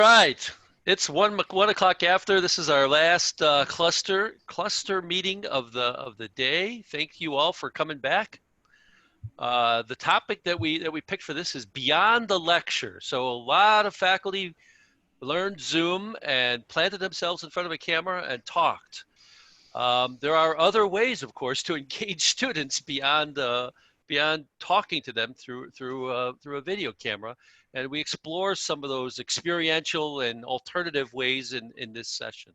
Right. It's 1 o'clock after. This is our last cluster meeting of the day. Thank you all for coming back. The topic that we picked for this is beyond the lecture. So a lot of faculty learned Zoom and planted themselves in front of a camera and talked. There are other ways, of course, to engage students beyond talking to them through a video camera, and we explore some of those experiential and alternative ways in this session.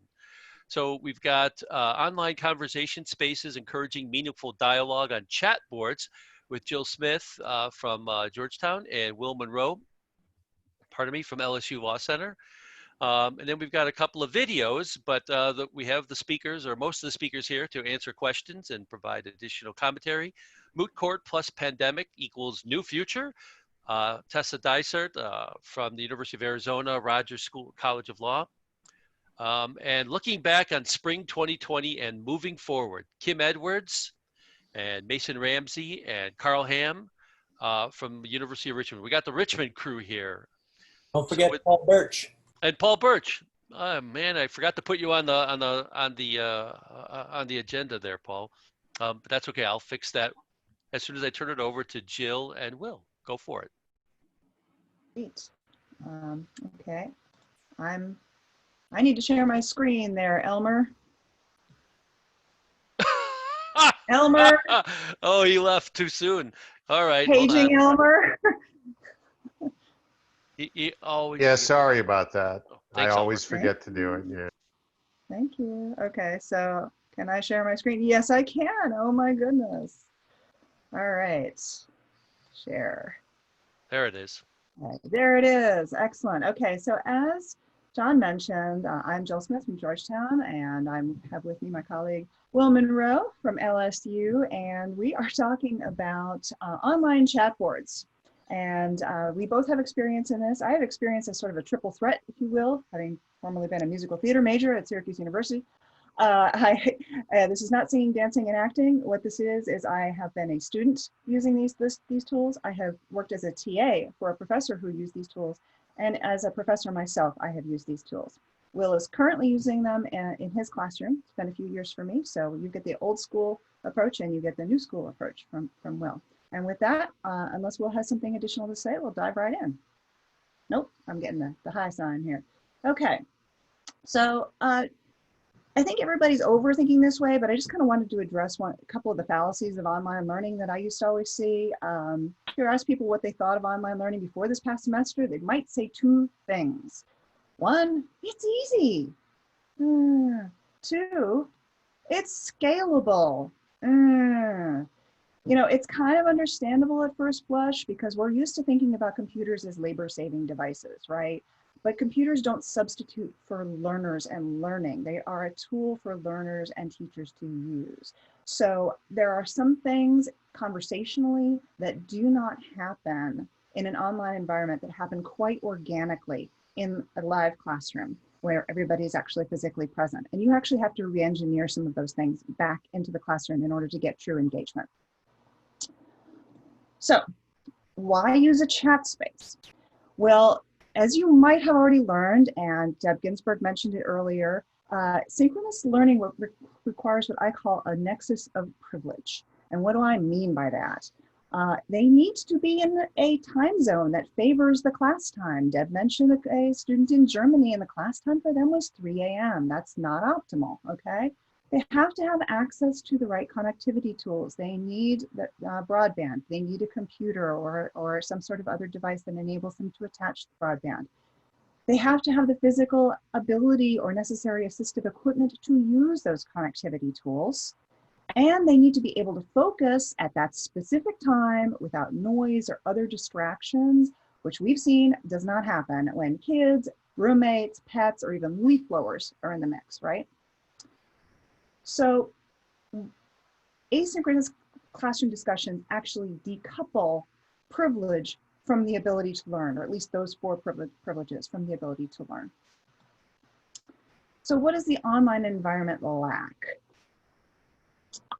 So we've got online conversation spaces encouraging meaningful dialogue on chat boards with Jill Smith from Georgetown and Will Monroe, from LSU Law Center. And then we've got a couple of videos, but we have the speakers, or most of the speakers here, to answer questions and provide additional commentary. Moot Court plus pandemic equals new future. Tessa Dysart from the University of Arizona, Rogers College of Law. And looking back on spring 2020 and moving forward, Kim Edwards and Mason Ramsey and Carl Ham from the University of Richmond. We got the Richmond crew here. Don't forget Paul Birch. And Paul Birch. Man, I forgot to put you on the agenda there, Paul. But that's okay. I'll fix that as soon as I turn it over to Jill and Will. Go for it. Great. Okay. I need to share my screen there, Elmer. Elmer. Oh, he left too soon. All right. Paging Elmer. He always. Yeah, sorry about that. Thanks, I always Elmer. forget to do it. Yeah. Thank you. Okay, so can I share my screen? Yes, I can. Oh my goodness. All right. Share. There it is. Right, there it is. Excellent. Okay, so as John mentioned, I'm Jill Smith from Georgetown, and I have with me my colleague Will Monroe from LSU, and we are talking about online chat boards. And we both have experience in this. I have experience as sort of a triple threat, if you will, having formerly been a musical theater major at Syracuse University. This is not singing, dancing, and acting. What this is I have been a student using these tools. I have worked as a TA for a professor who used these tools. And as a professor myself, I have used these tools. Will is currently using them in his classroom. It's been a few years for me. So you get the old school approach and you get the new school approach from Will. And with that, unless Will has something additional to say, we'll dive right in. Nope, I'm getting the high sign here. Okay, so I think everybody's overthinking this way, but I just kind of wanted to address a couple of the fallacies of online learning that I used to always see. If you ask people what they thought of online learning before this past semester, they might say two things. One, it's easy. Two, it's scalable. You know, it's kind of understandable at first blush because we're used to thinking about computers as labor-saving devices, right? But computers don't substitute for learners and learning. They are a tool for learners and teachers to use. So there are some things conversationally that do not happen in an online environment that happen quite organically in a live classroom where everybody's actually physically present. And you actually have to re-engineer some of those things back into the classroom in order to get true engagement. So why use a chat space? Well, as you might have already learned, and Deb Ginsburg mentioned it earlier, synchronous learning requires what I call a nexus of privilege. And what do I mean by that? They need to be in a time zone that favors the class time. Deb mentioned a student in Germany, and the class time for them was 3 a.m. That's not optimal, okay? They have to have access to the right connectivity tools. They need the broadband. They need a computer or some sort of other device that enables them to attach the broadband. They have to have the physical ability or necessary assistive equipment to use those connectivity tools. And they need to be able to focus at that specific time without noise or other distractions, which we've seen does not happen when kids, roommates, pets, or even leaf blowers are in the mix, right? So asynchronous classroom discussions actually decouple privilege from the ability to learn, or at least those four privileges from the ability to learn. So what does the online environment lack?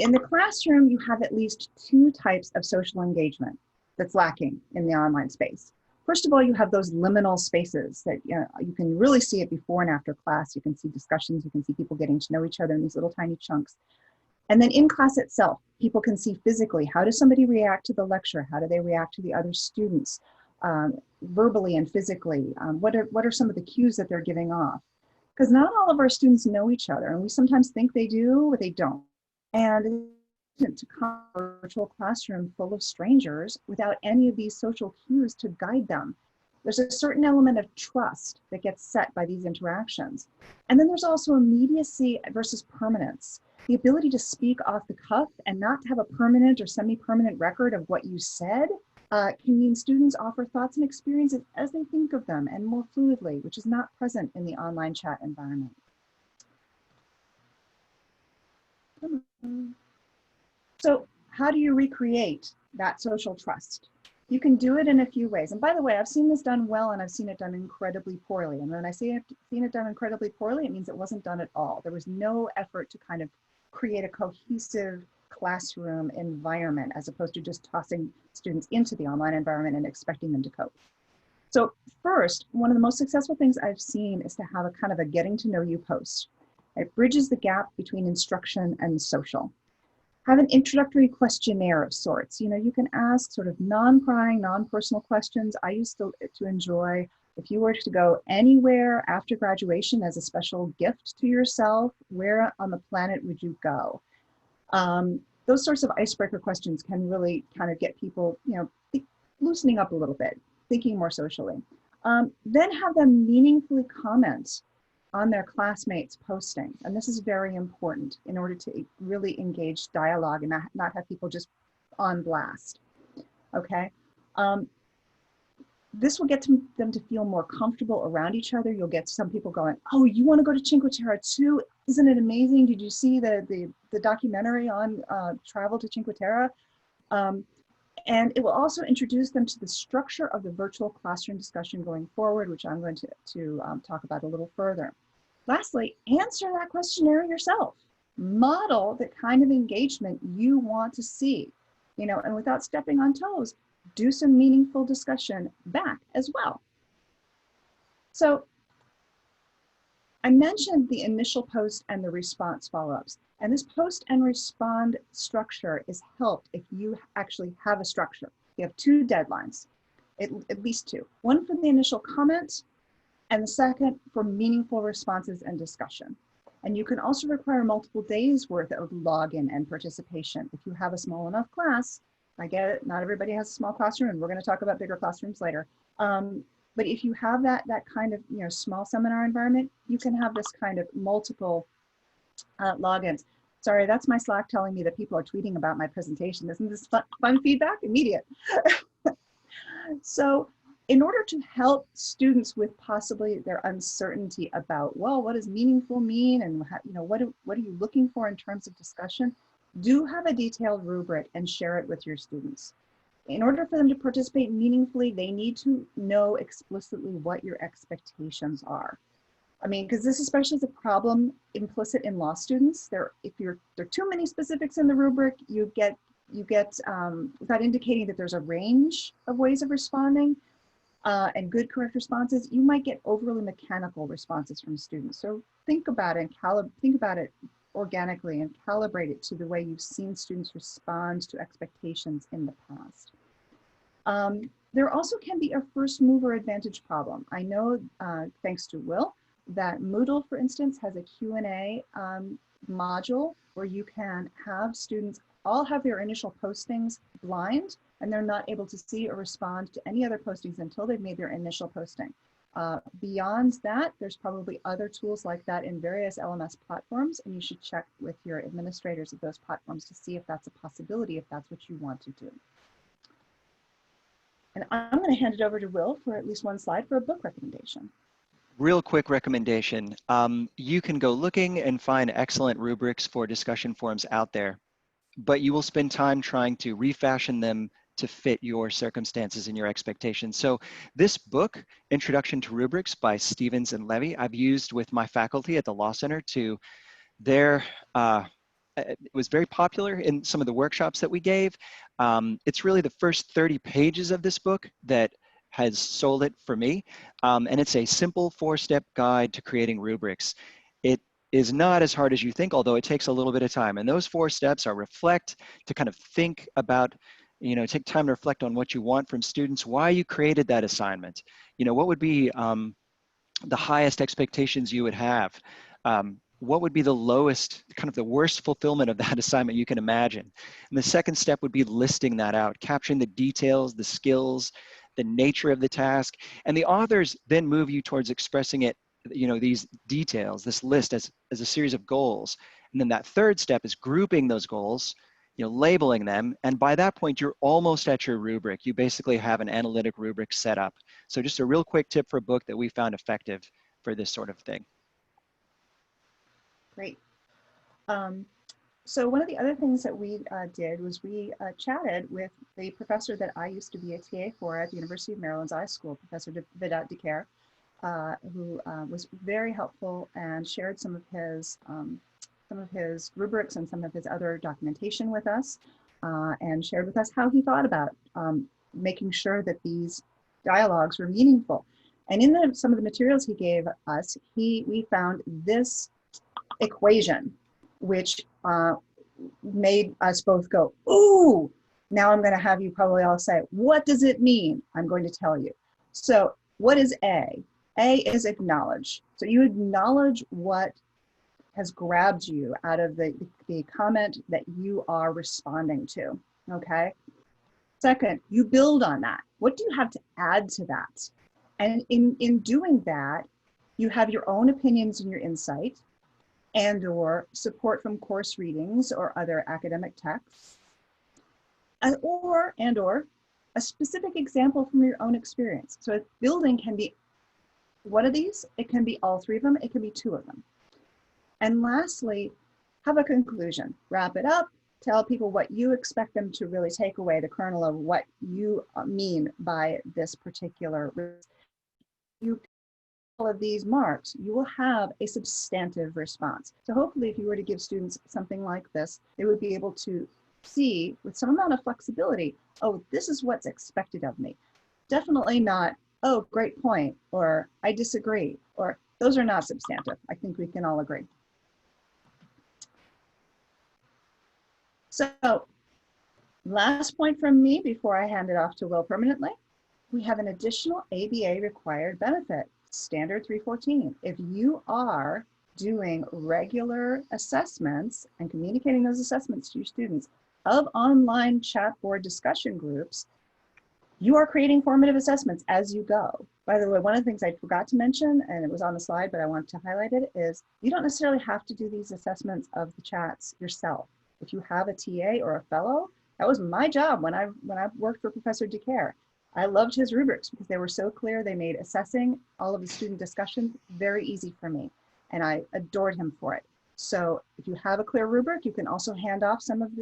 In the classroom, you have at least two types of social engagement that's lacking in the online space. First of all, you have those liminal spaces that you can really see it before and after class. You can see discussions, you can see people getting to know each other in these little tiny chunks. And then in class itself, people can see physically, how does somebody react to the lecture? How do they react to the other students, verbally and physically? What are some of the cues that they're giving off? Because not all of our students know each other, and we sometimes think they do, but they don't. And to come to a virtual classroom full of strangers without any of these social cues to guide them. There's a certain element of trust that gets set by these interactions. And then there's also immediacy versus permanence. The ability to speak off the cuff and not to have a permanent or semi-permanent record of what you said can mean students offer thoughts and experiences as they think of them and more fluidly, which is not present in the online chat environment. So how do you recreate that social trust? You can do it in a few ways. And by the way, I've seen this done well and I've seen it done incredibly poorly. And when I say I've seen it done incredibly poorly, it means it wasn't done at all. There was no effort to kind of create a cohesive classroom environment as opposed to just tossing students into the online environment and expecting them to cope. So first, one of the most successful things I've seen is to have a kind of a getting to know you post. It bridges the gap between instruction and social. Have an introductory questionnaire of sorts. You know, you can ask sort of non-prying, non-personal questions. I used to enjoy, if you were to go anywhere after graduation as a special gift to yourself, where on the planet would you go? Those sorts of icebreaker questions can really kind of get people, you know, loosening up a little bit, thinking more socially. Then have them meaningfully comment on their classmates' posting. And this is very important in order to really engage dialogue and not have people just on blast, okay? This will get them to feel more comfortable around each other. You'll get some people going, oh, you wanna go to Cinque Terre too? Isn't it amazing? Did you see the documentary on travel to Cinque Terre? And it will also introduce them to the structure of the virtual classroom discussion going forward, which I'm going to talk about a little further. Lastly, answer that questionnaire yourself. Model the kind of engagement you want to see, you know, and without stepping on toes, do some meaningful discussion back as well. So I mentioned the initial post and the response follow-ups. And this post and respond structure is helped if you actually have a structure. You have two deadlines, at least two. One for the initial comment, and the second for meaningful responses and discussion. And you can also require multiple days worth of login and participation. If you have a small enough class, I get it, not everybody has a small classroom, and we're gonna talk about bigger classrooms later. But if you have that kind of, you know, small seminar environment, you can have this kind of multiple logins. Sorry, that's my Slack telling me that people are tweeting about my presentation. Isn't this fun feedback? Immediate. So in order to help students with possibly their uncertainty about, well, what does meaningful mean? And you know, what are you looking for in terms of discussion? Do have a detailed rubric and share it with your students. In order for them to participate meaningfully, they need to know explicitly what your expectations are. I mean, because this especially is a problem implicit in law students. If there are too many specifics in the rubric, you get without indicating that there's a range of ways of responding and good, correct responses, you might get overly mechanical responses from students. So think about it and think about it organically and calibrate it to the way you've seen students respond to expectations in the past. There also can be a first mover advantage problem. I know, thanks to Will, that Moodle, for instance, has a Q&A module where you can have students all have their initial postings blind, and they're not able to see or respond to any other postings until they've made their initial posting. Beyond that, there's probably other tools like that in various LMS platforms, and you should check with your administrators of those platforms to see if that's a possibility, if that's what you want to do. And I'm going to hand it over to Will for at least one slide for a book recommendation. Real quick recommendation. You can go looking and find excellent rubrics for discussion forums out there, but you will spend time trying to refashion them to fit your circumstances and your expectations. So this book, Introduction to Rubrics by Stevens and Levy, I've used with my faculty at the Law Center to it was very popular in some of the workshops that we gave. It's really the first 30 pages of this book that has sold it for me. And it's a simple 4-step guide to creating rubrics. It is not as hard as you think, although it takes a little bit of time. And those 4 steps are reflect, to kind of think about, take time to reflect on what you want from students, why you created that assignment. What would be the highest expectations you would have? What would be the lowest, kind of the worst fulfillment of that assignment you can imagine? And the second step would be listing that out, capturing the details, the skills, the nature of the task. And the authors then move you towards expressing it, these details, this list as a series of goals. And then that third step is grouping those goals, labeling them. And by that point, you're almost at your rubric. You basically have an analytic rubric set up. So just a real quick tip for a book that we found effective for this sort of thing. Great. So one of the other things that we did was we chatted with the professor that I used to be a TA for at the University of Maryland's I School, Professor Dysart, who was very helpful and shared some of his rubrics and some of his other documentation with us, and shared with us how he thought about making sure that these dialogues were meaningful. And in some of the materials he gave us, we found this equation, which made us both go, ooh, now I'm going to have you probably all say, what does it mean? I'm going to tell you. So what is A? A is acknowledge. So you acknowledge what has grabbed you out of the comment that you are responding to, okay? Second, you build on that. What do you have to add to that? And in doing that, you have your own opinions and your insight, and or support from course readings or other academic texts, and or a specific example from your own experience. So building can be one of these, it can be all 3 of them, it can be 2 of them. And lastly, have a conclusion. Wrap it up, tell people what you expect them to really take away, the kernel of what you mean by this particular. You all of these marks, you will have a substantive response. So hopefully if you were to give students something like this, they would be able to see with some amount of flexibility, oh, this is what's expected of me. Definitely not, oh, great point, or I disagree, or those are not substantive. I think we can all agree. So last point from me before I hand it off to Will permanently, we have an additional ABA required benefit. Standard 314. If you are doing regular assessments and communicating those assessments to your students of online chat board discussion groups, you are creating formative assessments as you go. By the way, one of the things I forgot to mention, and it was on the slide, but I want to highlight it, is you don't necessarily have to do these assessments of the chats yourself. If you have a TA or a fellow, that was my job when I worked for Professor Dysart. I loved his rubrics because they were so clear. They made assessing all of the student discussion very easy for me, and I adored him for it. So if you have a clear rubric, you can also hand off some of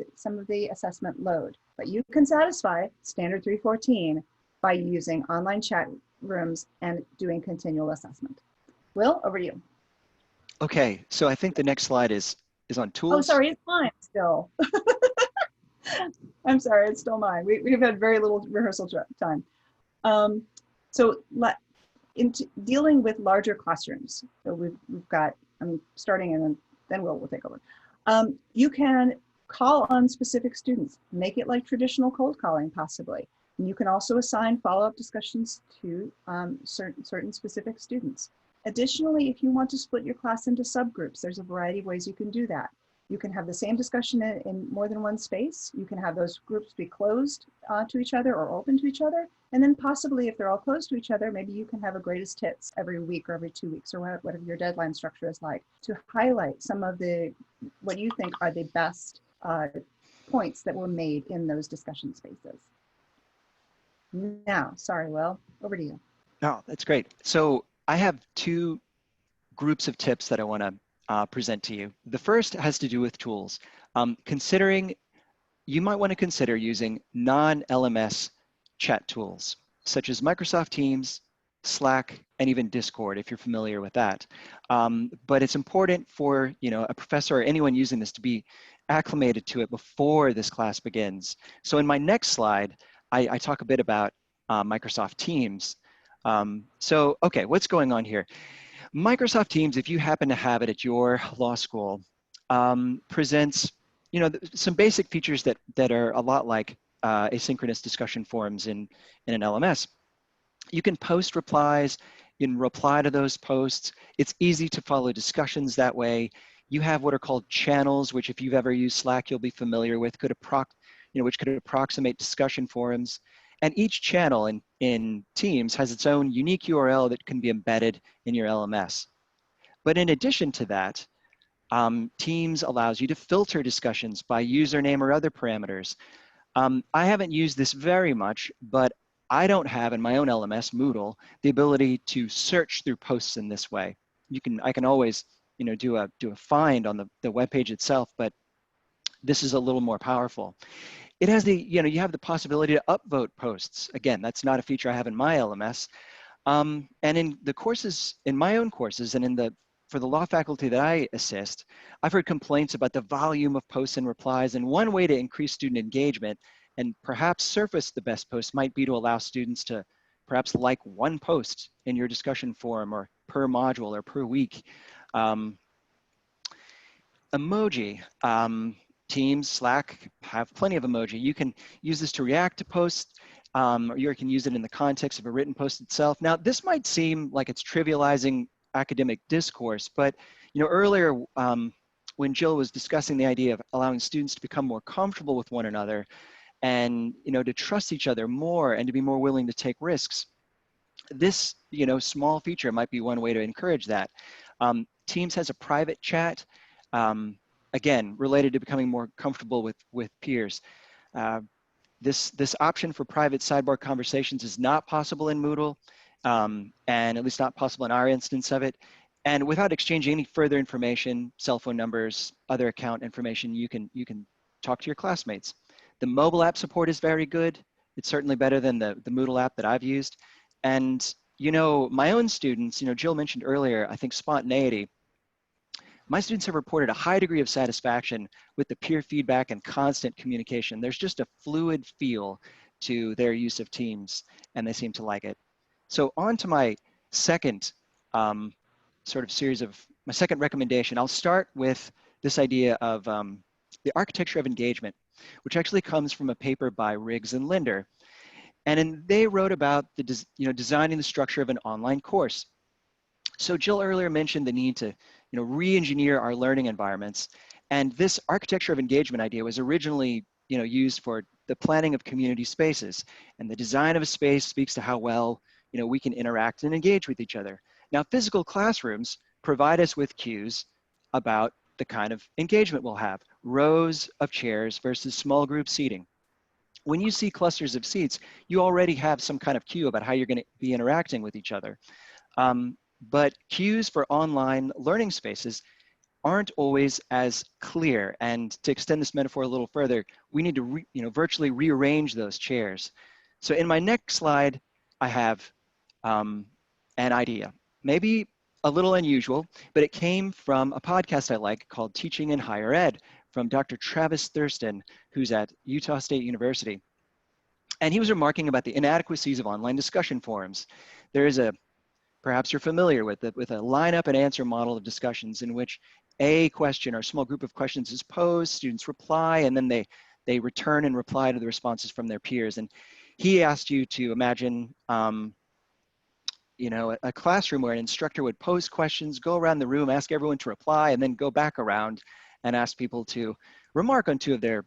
the assessment load, but you can satisfy standard 314 by using online chat rooms and doing continual assessment. Will, over to you. Okay, so I think the next slide is on tools. Oh, sorry, it's mine still. I'm sorry, it's still mine. We've had very little rehearsal time. So in dealing with larger classrooms, so we've got, I'm starting and then we'll take over. You can call on specific students, make it like traditional cold calling possibly. And you can also assign follow-up discussions to certain specific students. Additionally, if you want to split your class into subgroups, there's a variety of ways you can do that. You can have the same discussion in more than one space. You can have those groups be closed to each other or open to each other. And then possibly if they're all closed to each other, maybe you can have a greatest hits every week or every 2 weeks or whatever your deadline structure is like, to highlight some of what you think are the best points that were made in those discussion spaces. Now, sorry, Will, over to you. No, that's great. So I have 2 groups of tips that I want to present to you. The first has to do with tools. You might want to consider using non-LMS chat tools, such as Microsoft Teams, Slack, and even Discord, if you're familiar with that. But it's important for a professor or anyone using this to be acclimated to it before this class begins. So in my next slide, I talk a bit about Microsoft Teams. So, okay, what's going on here? Microsoft Teams, if you happen to have it at your law school, presents, some basic features that are a lot like asynchronous discussion forums in an LMS. You can post replies, you can reply to those posts. It's easy to follow discussions that way. You have what are called channels, which if you've ever used Slack, you'll be familiar with, which could approximate discussion forums. And each channel in Teams has its own unique URL that can be embedded in your LMS. But in addition to that, Teams allows you to filter discussions by username or other parameters. I haven't used this very much, but I don't have in my own LMS, Moodle, the ability to search through posts in this way. I can always, do a find on the web page itself, but this is a little more powerful. It has you have the possibility to upvote posts. Again, that's not a feature I have in my LMS. And in the courses, in my own courses, and for the law faculty that I assist, I've heard complaints about the volume of posts and replies. And one way to increase student engagement and perhaps surface the best posts might be to allow students to perhaps like one post in your discussion forum or per module or per week. Emoji. Teams, Slack have plenty of emoji. You can use this to react to posts, or you can use it in the context of a written post itself. Now, this might seem like it's trivializing academic discourse, but earlier when Jill was discussing the idea of allowing students to become more comfortable with one another and to trust each other more and to be more willing to take risks, this small feature might be one way to encourage that. Teams has a private chat. Again, related to becoming more comfortable with peers. This option for private sidebar conversations is not possible in Moodle, and at least not possible in our instance of it. And without exchanging any further information, cell phone numbers, other account information, you can talk to your classmates. The mobile app support is very good. It's certainly better than the Moodle app that I've used. And my own students, Jill mentioned earlier, I think spontaneity. My students have reported a high degree of satisfaction with the peer feedback and constant communication. There's just a fluid feel to their use of Teams, and they seem to like it. So on to my second my second recommendation. I'll start with this idea of the architecture of engagement, which actually comes from a paper by Riggs and Linder. And they wrote about designing the structure of an online course. So Jill earlier mentioned the need to re-engineer our learning environments. And this architecture of engagement idea was originally used for the planning of community spaces. And the design of a space speaks to how well we can interact and engage with each other. Now, physical classrooms provide us with cues about the kind of engagement we'll have. Rows of chairs versus small group seating. When you see clusters of seats, you already have some kind of cue about how you're going to be interacting with each other. But cues for online learning spaces aren't always as clear. And to extend this metaphor a little further, we need to virtually rearrange those chairs. So in my next slide, I have an idea, maybe a little unusual, but it came from a podcast I like called Teaching in Higher Ed from Dr. Travis Thurston, who's at Utah State University. And he was remarking about the inadequacies of online discussion forums. There is perhaps you're familiar with it, with a lineup and answer model of discussions in which a question or a small group of questions is posed, students reply, and then they return and reply to the responses from their peers. And he asked you to imagine a classroom where an instructor would pose questions, go around the room, ask everyone to reply, and then go back around and ask people to remark on two of their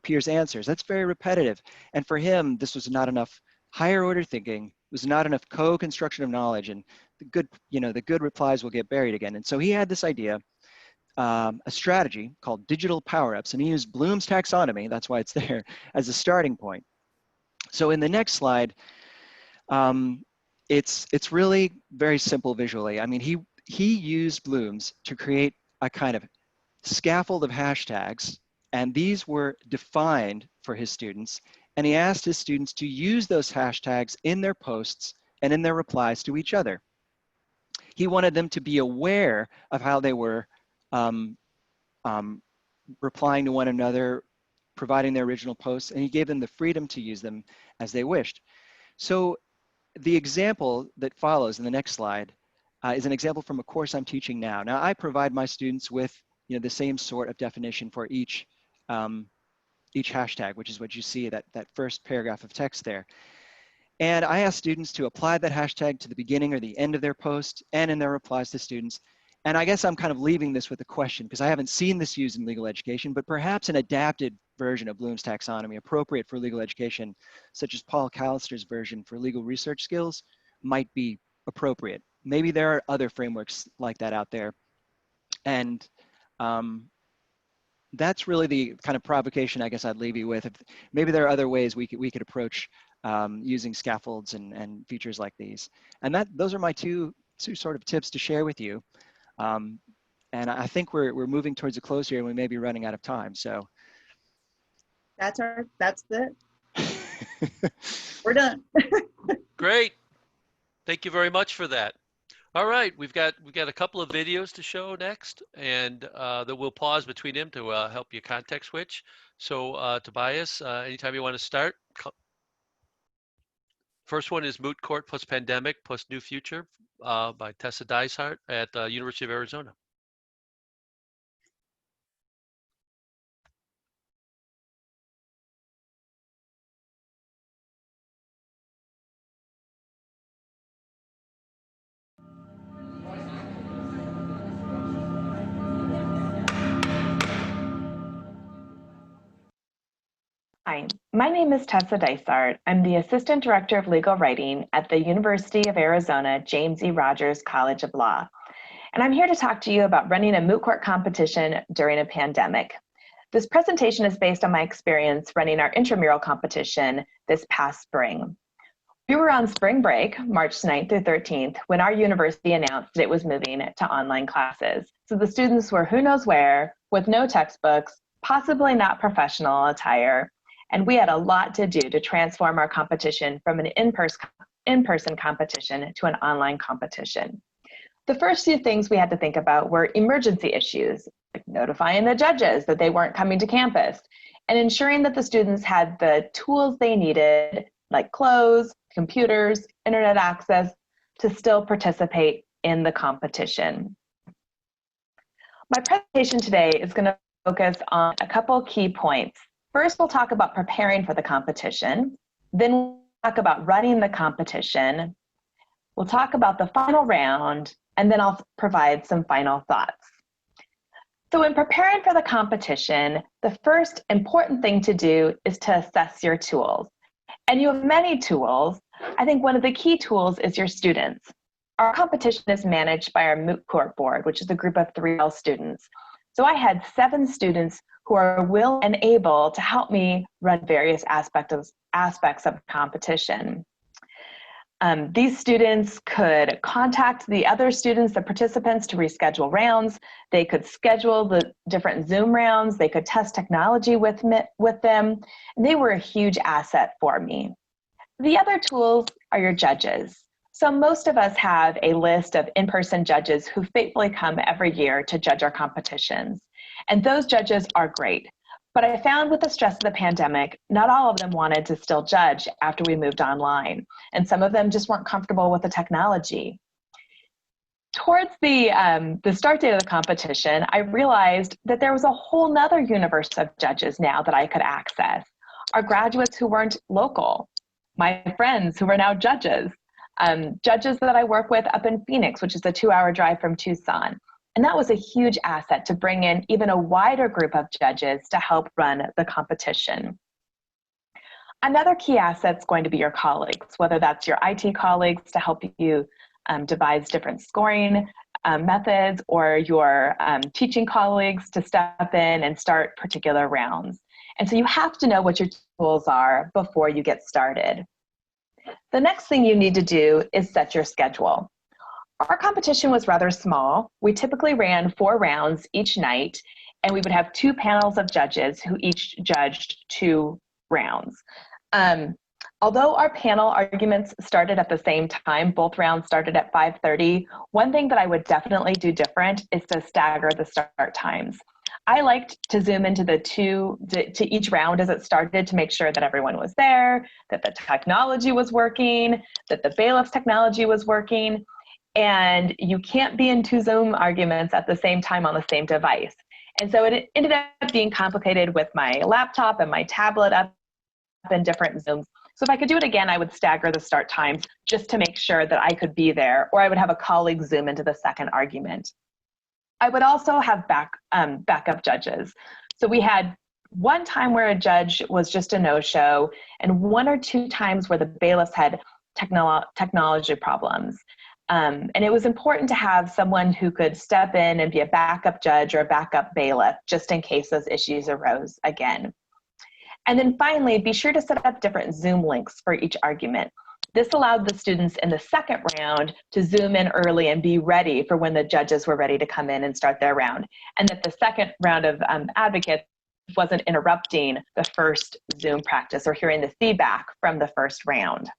peers' answers. That's very repetitive. And for him, this was not enough higher order thinking, was not enough co-construction of knowledge, and the good replies will get buried again. And so he had this idea, a strategy called digital power-ups, and he used Bloom's taxonomy, that's why it's there, as a starting point. So in the next slide, it's really very simple visually. I mean, he used Bloom's to create a kind of scaffold of hashtags, and these were defined for his students. And he asked his students to use those hashtags in their posts and in their replies to each other. He wanted them to be aware of how they were replying to one another, providing their original posts, and he gave them the freedom to use them as they wished. So the example that follows in the next slide is an example from a course I'm teaching now. Now, I provide my students with the same sort of definition for each hashtag, which is what you see, that first paragraph of text there. And I ask students to apply that hashtag to the beginning or the end of their post and in their replies to students. And I guess I'm kind of leaving this with a question, because I haven't seen this used in legal education, but perhaps an adapted version of Bloom's taxonomy appropriate for legal education, such as Paul Callister's version for legal research skills, might be appropriate. Maybe there are other frameworks like that out there. And that's really the kind of provocation I guess I'd leave you with. If maybe there are other ways we could approach using scaffolds and features like these. And those are my two sort of tips to share with you. And I think we're moving towards a close here, and we may be running out of time. So That's it. We're done. Great. Thank you very much for that. All right, we've got a couple of videos to show next, and that we'll pause between them to help you context switch. So Tobias, anytime you want to start. First one is Moot Court plus Pandemic plus New Future by Tessa Dysart at the University of Arizona. Hi, my name is Tessa Dysart. I'm the Assistant Director of Legal Writing at the University of Arizona James E. Rogers College of Law. And I'm here to talk to you about running a moot court competition during a pandemic. This presentation is based on my experience running our intramural competition this past spring. We were on spring break, March 9th through 13th, when our university announced that it was moving to online classes. So the students were who knows where, with no textbooks, possibly not professional attire, and we had a lot to do to transform our competition from an in-person competition to an online competition. The first few things we had to think about were emergency issues, like notifying the judges that they weren't coming to campus, and ensuring that the students had the tools they needed, like clothes, computers, internet access, to still participate in the competition. My presentation today is going to focus on a couple key points. First, we'll talk about preparing for the competition. Then we'll talk about running the competition. We'll talk about the final round, and then I'll provide some final thoughts. So in preparing for the competition, the first important thing to do is to assess your tools. And you have many tools. I think one of the key tools is your students. Our competition is managed by our Moot Court board, which is a group of 3L students. So I had 7 students who are willing and able to help me run various aspects of the competition. These students could contact the other students, the participants, to reschedule rounds. They could schedule the different Zoom rounds. They could test technology with them. And they were a huge asset for me. The other tools are your judges. So most of us have a list of in-person judges who faithfully come every year to judge our competitions. And those judges are great. But I found with the stress of the pandemic, not all of them wanted to still judge after we moved online. And some of them just weren't comfortable with the technology. Towards the start date of the competition, I realized that there was a whole nother universe of judges now that I could access. Our graduates who weren't local, my friends who are now judges, judges that I work with up in Phoenix, which is a 2-hour drive from Tucson. And that was a huge asset to bring in even a wider group of judges to help run the competition. Another key asset is going to be your colleagues, whether that's your IT colleagues to help you devise different scoring methods, or your teaching colleagues to step in and start particular rounds. And so you have to know what your tools are before you get started. The next thing you need to do is set your schedule. Our competition was rather small. We typically ran 4 rounds each night, and we would have 2 panels of judges who each judged 2 rounds. Although our panel arguments started at the same time, both rounds started at 5:30, one thing that I would definitely do different is to stagger the start times. I liked to zoom into to each round as it started to make sure that everyone was there, that the technology was working, that the bailiff's technology was working. And you can't be in 2 Zoom arguments at the same time on the same device. And so it ended up being complicated with my laptop and my tablet up in different Zooms. So if I could do it again, I would stagger the start times just to make sure that I could be there, or I would have a colleague Zoom into the second argument. I would also have backup judges. So we had one time where a judge was just a no-show, and 1 or 2 times where the bailiffs had technology problems. And it was important to have someone who could step in and be a backup judge or a backup bailiff just in case those issues arose again. And then finally, be sure to set up different Zoom links for each argument. This allowed the students in the second round to zoom in early and be ready for when the judges were ready to come in and start their round. And that the second round of advocates wasn't interrupting the first Zoom practice or hearing the feedback from the first round.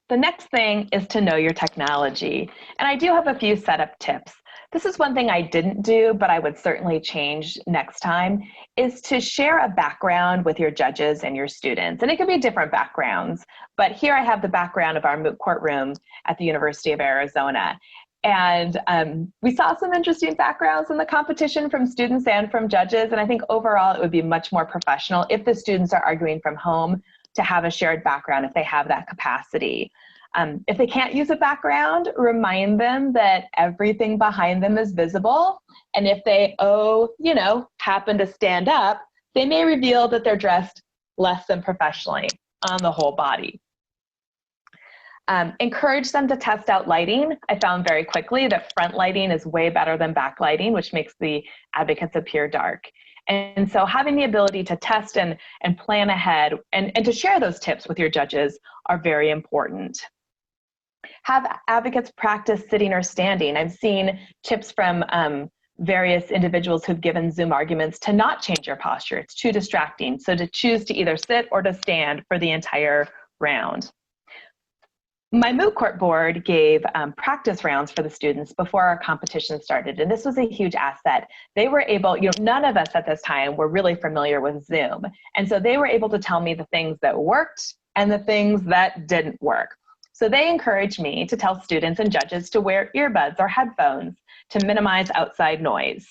The next thing is to know your technology. And I do have a few setup tips. This is one thing I didn't do, but I would certainly change next time, is to share a background with your judges and your students. And it could be different backgrounds, but here I have the background of our Moot courtroom at the University of Arizona. And we saw some interesting backgrounds in the competition from students and from judges. And I think overall it would be much more professional if the students are arguing from home to have a shared background if they have that capacity. If they can't use a background, remind them that everything behind them is visible. And if they, happen to stand up, they may reveal that they're dressed less than professionally on the whole body. Encourage them to test out lighting. I found very quickly that front lighting is way better than back lighting, which makes the advocates appear dark. And so having the ability to test and plan ahead and to share those tips with your judges are very important. Have advocates practice sitting or standing. I've seen tips from various individuals who've given Zoom arguments to not change your posture. It's too distracting. So to choose to either sit or to stand for the entire round. My Moot Court board gave practice rounds for the students before our competition started, and this was a huge asset. They were able, none of us at this time were really familiar with Zoom, and so they were able to tell me the things that worked and the things that didn't work. So they encouraged me to tell students and judges to wear earbuds or headphones to minimize outside noise,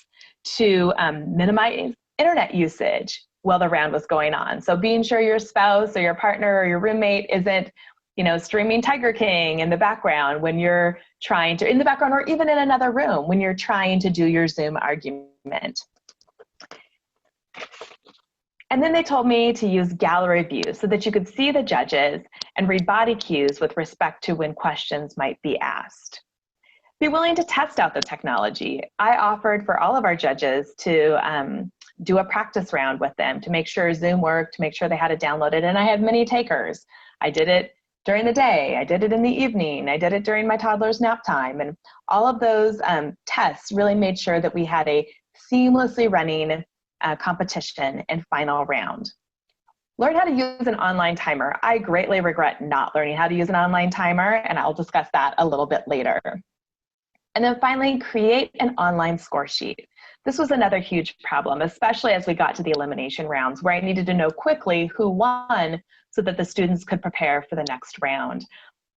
to minimize internet usage while the round was going on. So being sure your spouse or your partner or your roommate isn't streaming Tiger King in the background when you're trying to, in the background or even in another room when you're trying to do your Zoom argument. And then they told me to use gallery view so that you could see the judges and read body cues with respect to when questions might be asked. Be willing to test out the technology. I offered for all of our judges to do a practice round with them to make sure Zoom worked, to make sure they had it downloaded, and I had many takers. I did it during the day, I did it in the evening, I did it during my toddler's nap time, and all of those tests really made sure that we had a seamlessly running competition and final round. Learn how to use an online timer. I greatly regret not learning how to use an online timer, and I'll discuss that a little bit later. And then finally, create an online score sheet. This was another huge problem, especially as we got to the elimination rounds, where I needed to know quickly who won so that the students could prepare for the next round.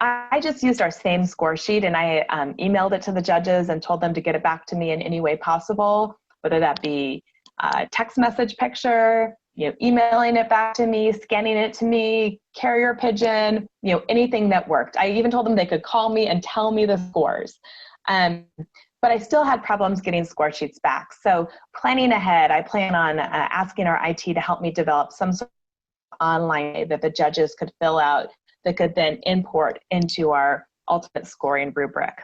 I just used our same score sheet, and I emailed it to the judges and told them to get it back to me in any way possible, whether that be a text message picture, emailing it back to me, scanning it to me, carrier pigeon, anything that worked. I even told them they could call me and tell me the scores. But I still had problems getting score sheets back. So planning ahead, I plan on asking our IT to help me develop some sort of online that the judges could fill out that could then import into our ultimate scoring rubric.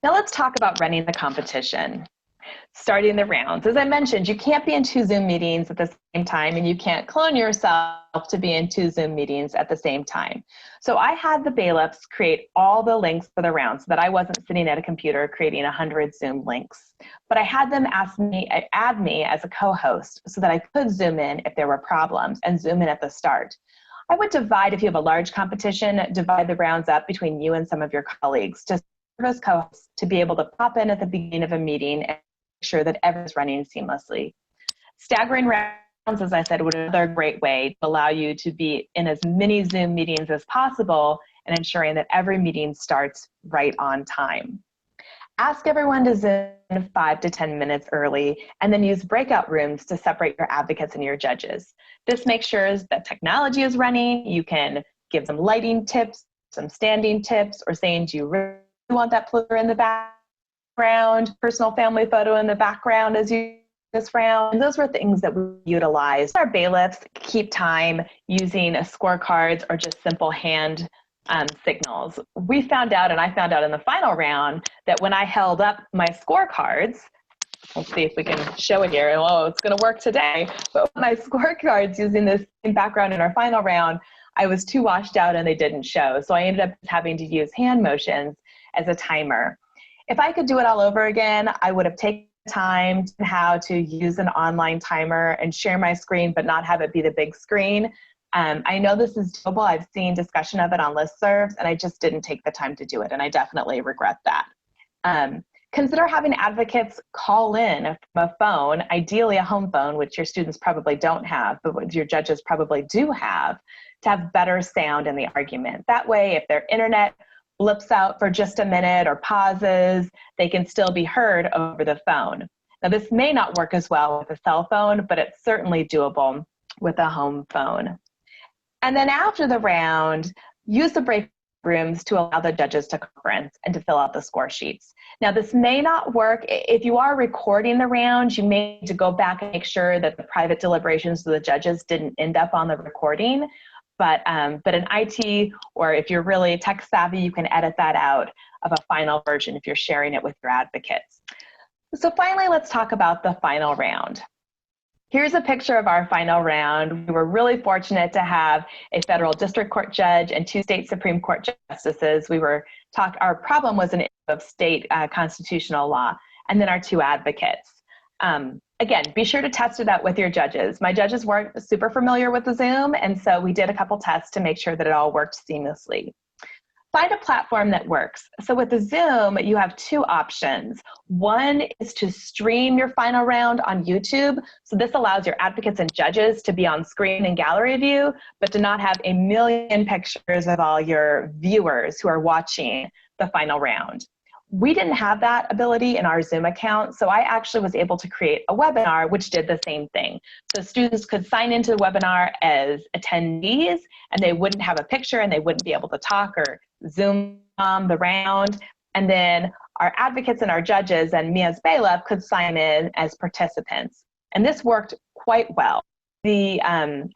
Now let's talk about running the competition. Starting the rounds. As I mentioned, you can't be in 2 Zoom meetings at the same time, and you can't clone yourself to be in 2 Zoom meetings at the same time. So I had the bailiffs create all the links for the rounds so that I wasn't sitting at a computer creating 100 Zoom links. But I had them add me as a co-host so that I could Zoom in if there were problems and Zoom in at the start. I would divide, if you have a large competition, divide the rounds up between you and some of your colleagues to serve as co-hosts to be able to pop in at the beginning of a meeting sure that everyone's running seamlessly. Staggering rounds, as I said, would be another great way to allow you to be in as many Zoom meetings as possible and ensuring that every meeting starts right on time. Ask everyone to Zoom 5 to 10 minutes early, and then use breakout rooms to separate your advocates and your judges. This makes sure that technology is running. You can give them lighting tips, some standing tips, or saying, do you really want that flicker in the background, personal family photo in the background as you this round? And those were things that we utilized. Our bailiffs keep time using scorecards or just simple hand signals. We found out, and I found out in the final round, that when I held up my scorecards, let's see if we can show it here. Oh, it's going to work today. But my scorecards using this same background in our final round, I was too washed out and they didn't show. So I ended up having to use hand motions as a timer. If I could do it all over again, I would have taken time to how to use an online timer and share my screen, but not have it be the big screen. I know this is doable. I've seen discussion of it on listservs, and I just didn't take the time to do it, and I definitely regret that. Consider having advocates call in from a phone, ideally a home phone, which your students probably don't have, but your judges probably do have, to have better sound in the argument. That way, if their internet blips out for just a minute or pauses, they can still be heard over the phone. Now, this may not work as well with a cell phone, but it's certainly doable with a home phone. And then after the round, use the break rooms to allow the judges to conference and to fill out the score sheets. Now, this may not work. If you are recording the round, you may need to go back and make sure that the private deliberations of the judges didn't end up on the recording. But in IT, or if you're really tech savvy, you can edit that out of a final version if you're sharing it with your advocates. So finally, let's talk about the final round. Here's a picture of our final round. We were really fortunate to have a federal district court judge and 2 state Supreme Court justices. Our problem was an issue of state constitutional law, and then our 2 advocates. Again, be sure to test it out with your judges. My judges weren't super familiar with the Zoom, and so we did a couple tests to make sure that it all worked seamlessly. Find a platform that works. So with the Zoom, you have 2 options. One is to stream your final round on YouTube. So this allows your advocates and judges to be on screen and gallery view, but to not have a million pictures of all your viewers who are watching the final round. We didn't have that ability in our Zoom account, so I actually was able to create a webinar which did the same thing. So students could sign into the webinar as attendees, and they wouldn't have a picture and they wouldn't be able to talk or Zoom the round. And then our advocates and our judges and me as bailiff could sign in as participants. And this worked quite well. The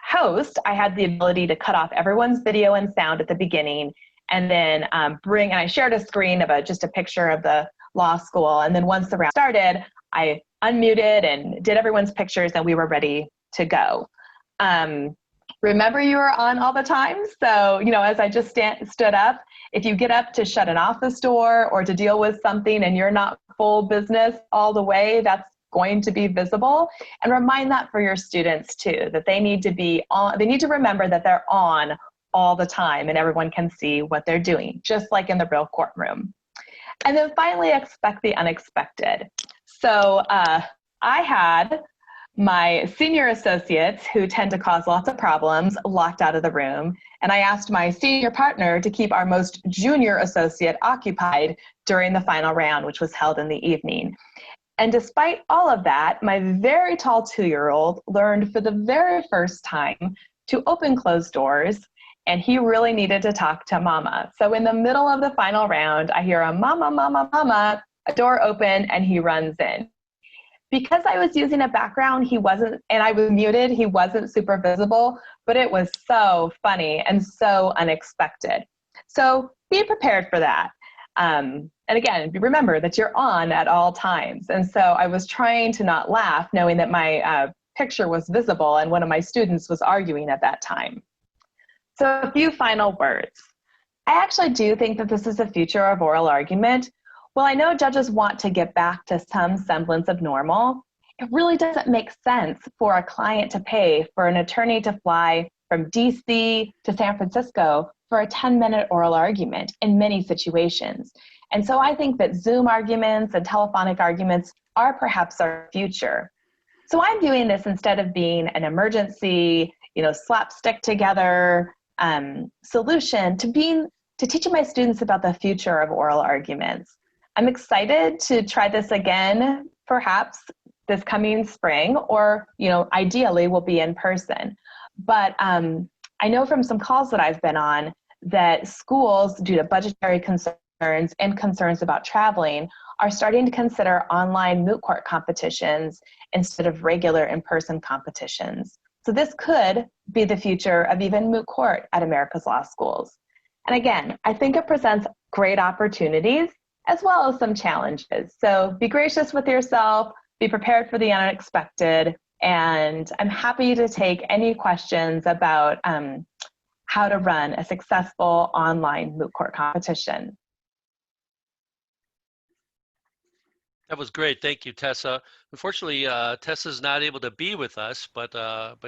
host, I had the ability to cut off everyone's video and sound at the beginning, and then and I shared a screen of just a picture of the law school. And then once the round started, I unmuted and did everyone's pictures, and we were ready to go. Remember, you were on all the time. So, as I just stood up, if you get up to shut an office door or to deal with something and you're not full business all the way, that's going to be visible. And remind that for your students too, that they need to be on, they need to remember that they're on all the time and everyone can see what they're doing, just like in the real courtroom. And then finally, expect the unexpected. So I had my senior associates, who tend to cause lots of problems, locked out of the room. And I asked my senior partner to keep our most junior associate occupied during the final round, which was held in the evening. And despite all of that, my very tall 2-year-old learned for the very first time to open closed doors, and he really needed to talk to mama. So in the middle of the final round, I hear a mama, mama, mama, a door open, and he runs in. Because I was using a background, and I was muted, he wasn't super visible, but it was so funny and so unexpected. So be prepared for that. And again, remember that you're on at all times. And so I was trying to not laugh, knowing that my picture was visible and one of my students was arguing at that time. So a few final words. I actually do think that this is the future of oral argument. Well, I know judges want to get back to some semblance of normal. It really doesn't make sense for a client to pay for an attorney to fly from DC to San Francisco for a 10-minute oral argument in many situations. And so I think that Zoom arguments and telephonic arguments are perhaps our future. So I'm viewing this instead of being an emergency, slapstick together solution to teaching my students about the future of oral arguments. I'm excited to try this again, perhaps this coming spring, or, ideally we'll be in person. But I know from some calls that I've been on that schools, due to budgetary concerns and concerns about traveling, are starting to consider online moot court competitions instead of regular in-person competitions. So this could be the future of even moot court at America's law schools. And again, I think it presents great opportunities as well as some challenges. So be gracious with yourself, be prepared for the unexpected, and I'm happy to take any questions about how to run a successful online moot court competition. That was great. Thank you, Tessa. Unfortunately, Tessa's not able to be with us, but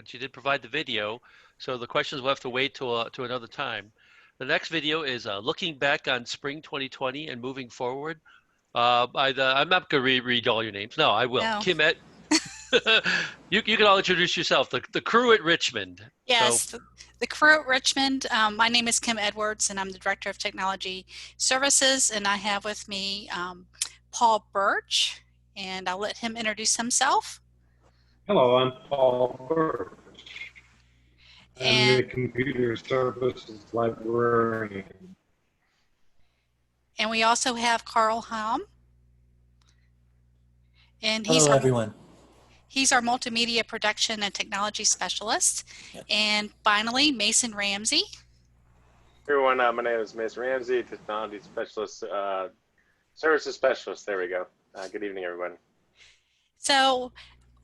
she did provide the video. So the questions will have to wait to another time. The next video is looking back on spring 2020 and moving forward. I'm not going to read all your names. No, I will. No. Kim, you can all introduce yourself. The crew at Richmond. Yes, So, the crew at Richmond. My name is Kim Edwards, and I'm the Director of Technology Services, and I have with me Paul Birch, and I'll let him introduce himself. Hello, I'm Paul Birch. I'm And, the Computer Services Librarian. and we also have Carl Haum, and Hello, everyone. he's our Multimedia Production and Technology Specialist. Yep. And finally, Mason Ramsey. Hey everyone, my name is Mason Ramsey, Technology Specialist, Services Specialist. There we go. Good evening, everyone. So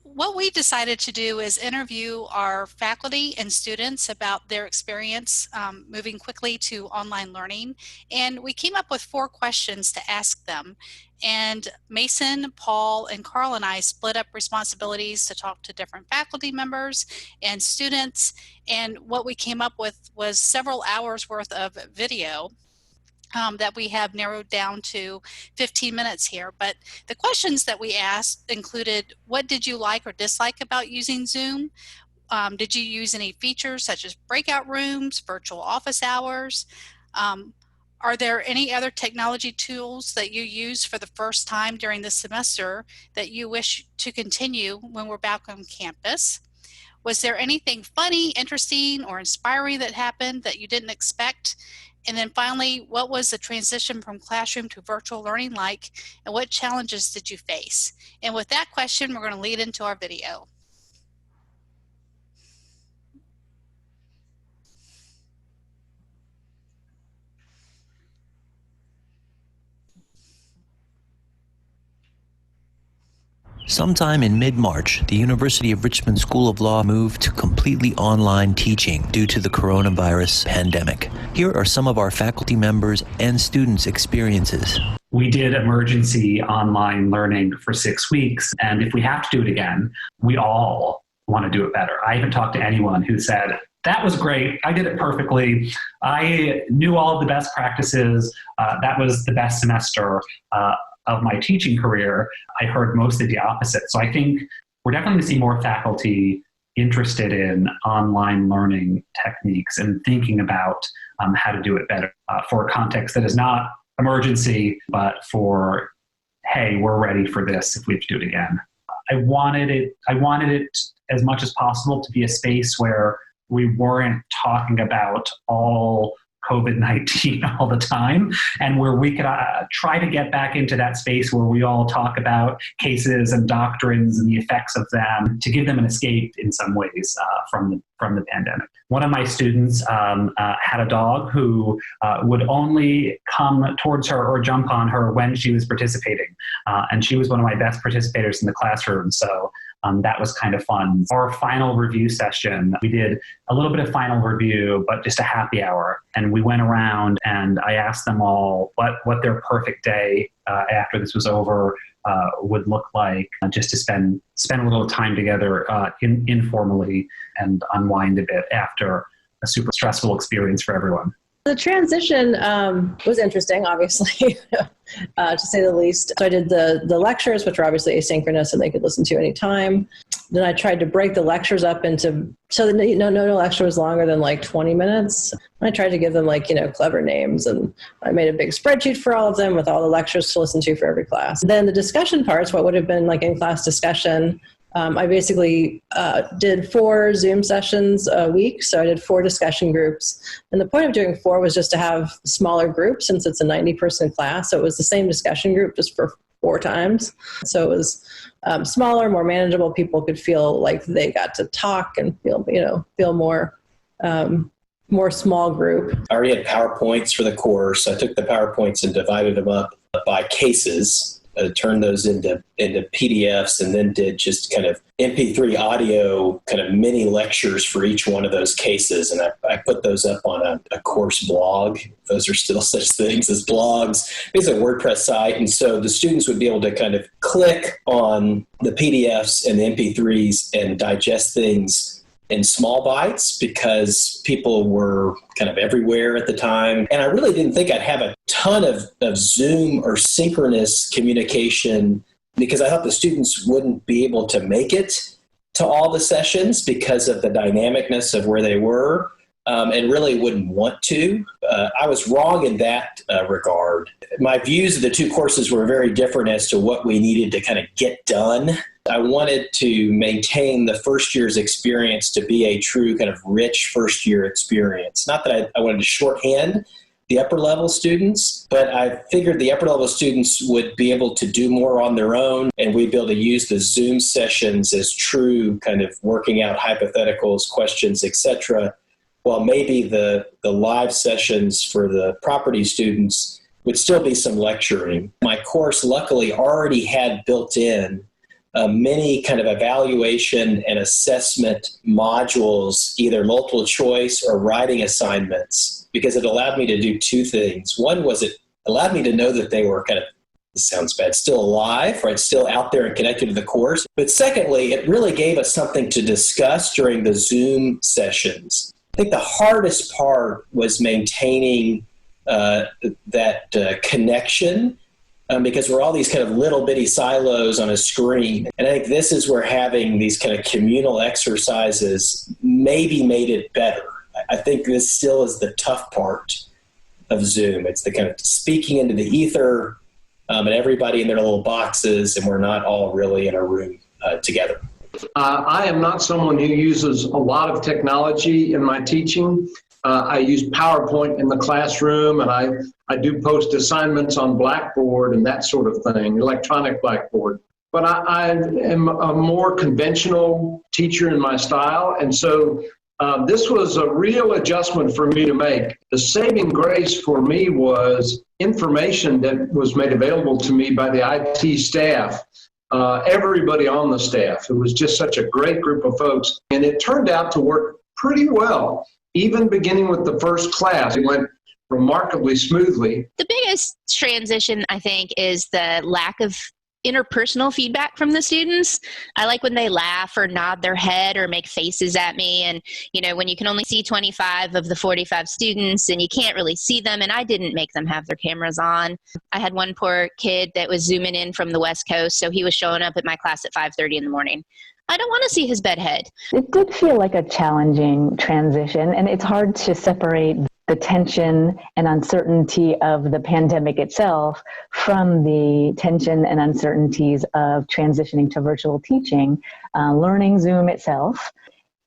what we decided to do is interview our faculty and students about their experience moving quickly to online learning. And we came up with 4 questions to ask them. And Mason, Paul, and Carl and I split up responsibilities to talk to different faculty members and students. And what we came up with was several hours worth of video that we have narrowed down to 15 minutes here. But the questions that we asked included, what did you like or dislike about using Zoom? Did you use any features such as breakout rooms, virtual office hours? Are there any other technology tools that you used for the first time during the semester that you wish to continue when we're back on campus? Was there anything funny, interesting, or inspiring that happened that you didn't expect? And then finally, what was the transition from classroom to virtual learning like, and what challenges did you face? And with that question, we're going to lead into our video. Sometime in mid-March, the University of Richmond School of Law moved to completely online teaching due to the coronavirus pandemic. Here are some of our faculty members and students' experiences. We did emergency online learning for 6 weeks, and if we have to do it again, we all want to do it better. I haven't talked to anyone who said, that was great, I did it perfectly, I knew all of the best practices, that was the best semester of my teaching career. I heard mostly the opposite. So I think we're definitely going to see more faculty interested in online learning techniques and thinking about how to do it better for a context that is not emergency, but for, hey, we're ready for this if we have to do it again. I wanted it as much as possible to be a space where we weren't talking about all COVID-19 all the time, and where we could try to get back into that space where we all talk about cases and doctrines and the effects of them to give them an escape in some ways from the pandemic. One of my students had a dog who would only come towards her or jump on her when she was participating, and she was one of my best participators in the classroom. So that was kind of fun. Our final review session, we did a little bit of final review, but just a happy hour. And we went around and I asked them all what their perfect day after this was over would look like, just to spend a little time together informally and unwind a bit after a super stressful experience for everyone. The transition was interesting, obviously, to say the least. So I did the lectures, which are obviously asynchronous and they could listen to anytime. Then I tried to break the lectures up into, so that no lecture was longer than like 20 minutes. I tried to give them like, clever names, and I made a big spreadsheet for all of them with all the lectures to listen to for every class. Then the discussion parts, what would have been like in-class discussion, I basically did 4 Zoom sessions a week. So I did 4 discussion groups. And the point of doing 4 was just to have smaller groups, since it's a 90-person class. So it was the same discussion group just for 4 times. So it was smaller, more manageable. People could feel like they got to talk and feel more small group. I already had PowerPoints for the course. I took the PowerPoints and divided them up by cases. Turned those into PDFs, and then did just kind of MP3 audio kind of mini lectures for each one of those cases. And I put those up on a course blog. Those are still such things as blogs. It's a WordPress site. And so the students would be able to kind of click on the PDFs and the MP3s and digest things in small bites, because people were kind of everywhere at the time. And I really didn't think I'd have a ton of Zoom or synchronous communication, because I thought the students wouldn't be able to make it to all the sessions because of the dynamicness of where they were, and really wouldn't want to. I was wrong in that regard. My views of the 2 courses were very different as to what we needed to kind of get done. I wanted to maintain the first year's experience to be a true kind of rich first year experience. Not that I wanted to shorthand the upper level students, but I figured the upper level students would be able to do more on their own, and we'd be able to use the Zoom sessions as true kind of working out hypotheticals, questions, etc. While maybe the live sessions for the property students would still be some lecturing. My course luckily already had built in many kind of evaluation and assessment modules, either multiple choice or writing assignments, because it allowed me to do 2 things. One was it allowed me to know that they were kind of, this sounds bad, still alive, right? Still out there and connected to the course. But secondly, it really gave us something to discuss during the Zoom sessions. I think the hardest part was maintaining that connection, because we're all these kind of little bitty silos on a screen. And I think this is where having these kind of communal exercises maybe made it better. I think this still is the tough part of Zoom. It's the kind of speaking into the ether, and everybody in their little boxes, and we're not all really in a room together. I am not someone who uses a lot of technology in my teaching. I use PowerPoint in the classroom, and I do post assignments on Blackboard and that sort of thing, electronic Blackboard. But I am a more conventional teacher in my style, and so this was a real adjustment for me to make. The saving grace for me was information that was made available to me by the IT staff, everybody on the staff. It was just such a great group of folks, and it turned out to work pretty well. Even beginning with the first class, it went remarkably smoothly. The biggest transition, I think, is the lack of interpersonal feedback from the students. I like when they laugh or nod their head or make faces at me. And, when you can only see 25 of the 45 students and you can't really see them, and I didn't make them have their cameras on. I had one poor kid that was zooming in from the West Coast, so he was showing up at my class at 5:30 in the morning. I don't want to see his bedhead. It did feel like a challenging transition, and it's hard to separate the tension and uncertainty of the pandemic itself from the tension and uncertainties of transitioning to virtual teaching, learning Zoom itself.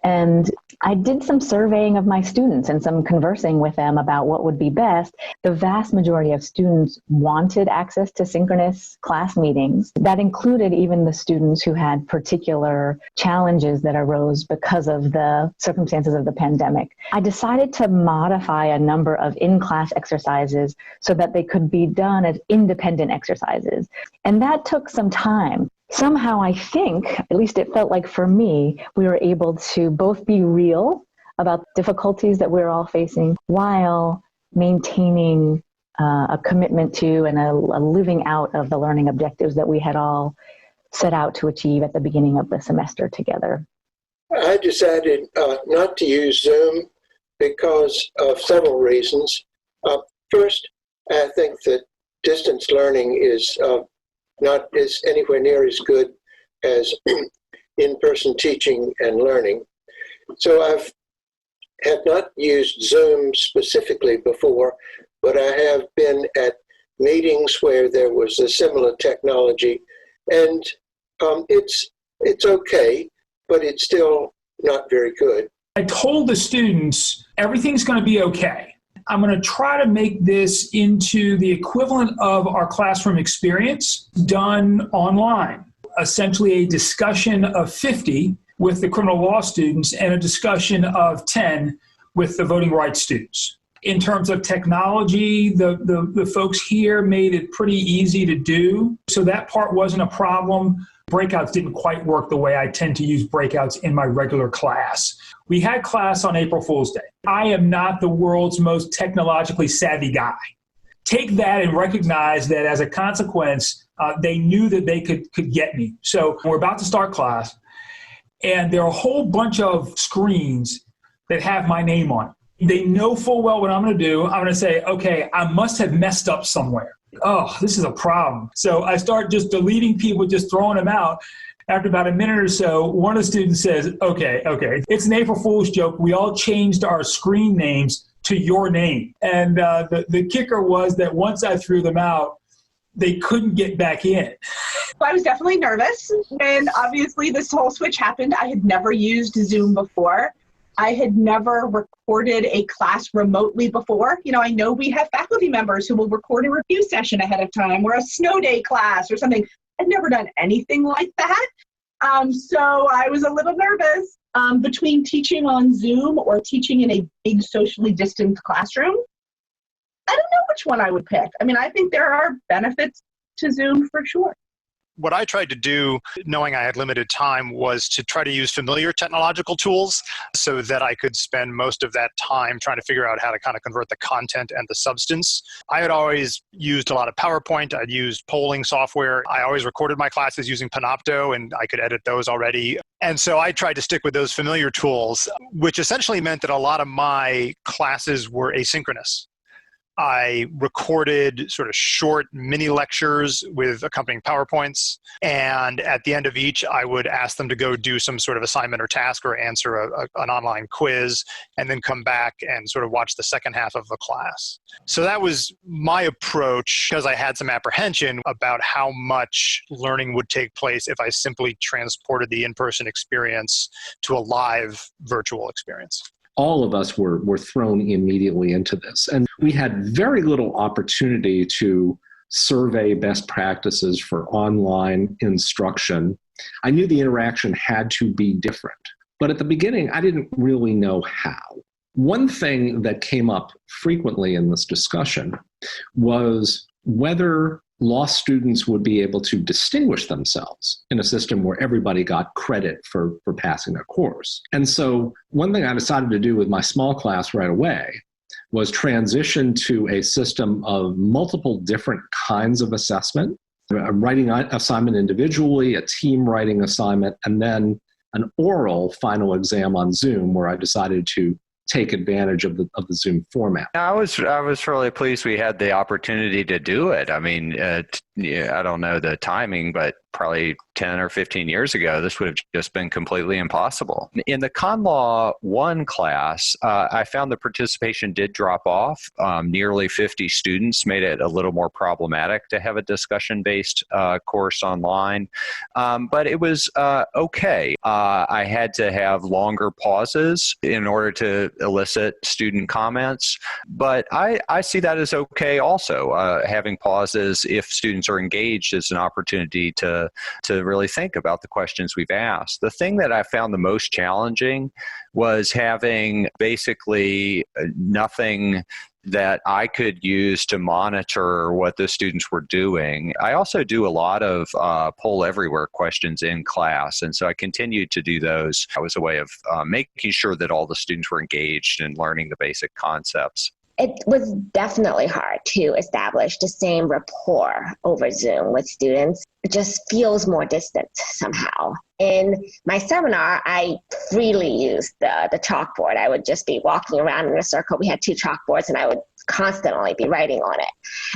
And I did some surveying of my students and some conversing with them about what would be best. The vast majority of students wanted access to synchronous class meetings. That included even the students who had particular challenges that arose because of the circumstances of the pandemic. I decided to modify a number of in-class exercises so that they could be done as independent exercises. And that took some time. Somehow, I think, at least it felt like for me, we were able to both be real about difficulties that we're all facing while maintaining a commitment to and a living out of the learning objectives that we had all set out to achieve at the beginning of the semester together. I decided not to use Zoom because of several reasons. First, I think that distance learning is not is anywhere near as good as in-person teaching and learning. So have not used Zoom specifically before, but I have been at meetings where there was a similar technology, and it's okay, but it's still not very good. I told the students everything's going to be okay. I'm going to try to make this into the equivalent of our classroom experience done online. Essentially a discussion of 50 with the criminal law students and a discussion of 10 with the voting rights students. In terms of technology, the folks here made it pretty easy to do. So that part wasn't a problem. Breakouts didn't quite work the way I tend to use breakouts in my regular class. We had class on April Fool's Day. I am not the world's most technologically savvy guy. Take that and recognize that as a consequence, they knew that they could get me. So we're about to start class, and there are a whole bunch of screens that have my name on it. They know full well what I'm going to do. I'm going to say, okay, I must have messed up somewhere. Oh, this is a problem. So I start just deleting people, just throwing them out. After about a minute or so, one of the students says, okay, it's an April Fool's joke. We all changed our screen names to your name. And the kicker was that once I threw them out, they couldn't get back in. I was definitely nervous when obviously this whole switch happened. I had never used Zoom before. I had never recorded a class remotely before. You know, I know we have faculty members who will record a review session ahead of time or a snow day class or something. I'd never done anything like that. So I was a little nervous between teaching on Zoom or teaching in a big socially distanced classroom. I don't know which one I would pick. I mean, I think there are benefits to Zoom for sure. What I tried to do, knowing I had limited time, was to try to use familiar technological tools so that I could spend most of that time trying to figure out how to kind of convert the content and the substance. I had always used a lot of PowerPoint. I'd used polling software. I always recorded my classes using Panopto, and I could edit those already. And so I tried to stick with those familiar tools, which essentially meant that a lot of my classes were asynchronous. I recorded sort of short mini lectures with accompanying PowerPoints. And at the end of each, I would ask them to go do some sort of assignment or task or answer an online quiz, and then come back and sort of watch the second half of the class. So that was my approach, because I had some apprehension about how much learning would take place if I simply transported the in-person experience to a live virtual experience. All of us were thrown immediately into this. And we had very little opportunity to survey best practices for online instruction. I knew the interaction had to be different, but at the beginning, I didn't really know how. One thing that came up frequently in this discussion was whether law students would be able to distinguish themselves in a system where everybody got credit for passing a course. And so one thing I decided to do with my small class right away was transition to a system of multiple different kinds of assessment, a writing assignment individually, a team writing assignment, and then an oral final exam on Zoom where I decided to take advantage of the Zoom format. I was really pleased we had the opportunity to do it. I mean, I don't know the timing, but probably 10 or 15 years ago, this would have just been completely impossible. In the Con Law 1 class, I found the participation did drop off. Nearly 50 students made it a little more problematic to have a discussion-based course online, but it was okay. I had to have longer pauses in order to elicit student comments, but I see that as okay also. Having pauses if students are engaged is an opportunity to really think about the questions we've asked. The thing that I found the most challenging was having basically nothing that I could use to monitor what the students were doing. I also do a lot of poll everywhere questions in class, and so I continued to do those. It was a way of making sure that all the students were engaged and learning the basic concepts. It was definitely hard to establish the same rapport over Zoom with students. It just feels more distant somehow. In my seminar, I freely used the chalkboard. I would just be walking around in a circle. We had 2 chalkboards, and I would constantly be writing on it.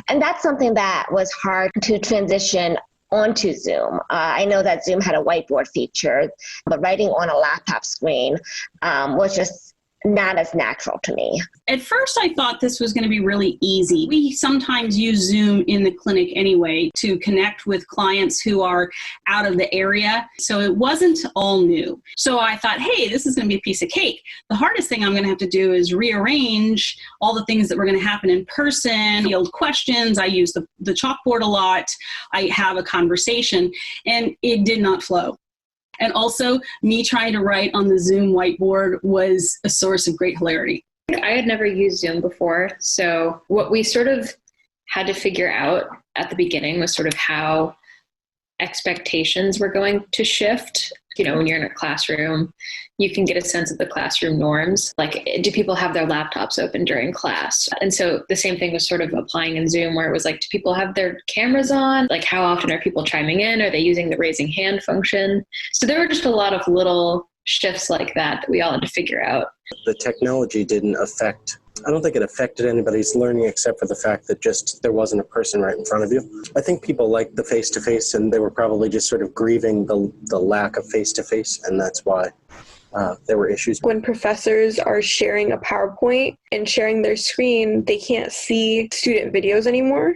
And that's something that was hard to transition onto Zoom. I know that Zoom had a whiteboard feature, but writing on a laptop screen was just not as natural to me. At first, I thought this was going to be really easy. We sometimes use Zoom in the clinic anyway to connect with clients who are out of the area. So it wasn't all new. So I thought, hey, this is going to be a piece of cake. The hardest thing I'm going to have to do is rearrange all the things that were going to happen in person, field questions. I use the chalkboard a lot. I have a conversation, and it did not flow. And also, me trying to write on the Zoom whiteboard was a source of great hilarity. I had never used Zoom before, so what we sort of had to figure out at the beginning was sort of how expectations were going to shift. You know, when you're in a classroom, you can get a sense of the classroom norms. Like, do people have their laptops open during class? And so the same thing was sort of applying in Zoom, where it was like, do people have their cameras on? Like, how often are people chiming in? Are they using the raising hand function? So there were just a lot of little shifts like that we all had to figure out. The technology didn't affect, I don't think it affected anybody's learning except for the fact that just there wasn't a person right in front of you. I think people liked the face-to-face, and they were probably just sort of grieving the lack of face-to-face, and that's why there were issues. When professors are sharing a PowerPoint and sharing their screen, they can't see student videos anymore.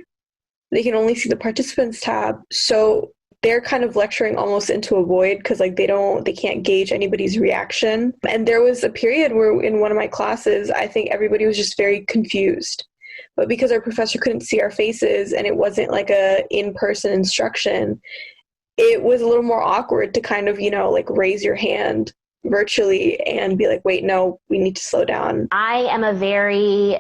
They can only see the participants tab. So they're kind of lecturing almost into a void because like they can't gauge anybody's reaction. And there was a period where in one of my classes, I think everybody was just very confused. But because our professor couldn't see our faces and it wasn't like a in-person instruction, it was a little more awkward to kind of, like raise your hand virtually and be like, wait, no, we need to slow down. I am a very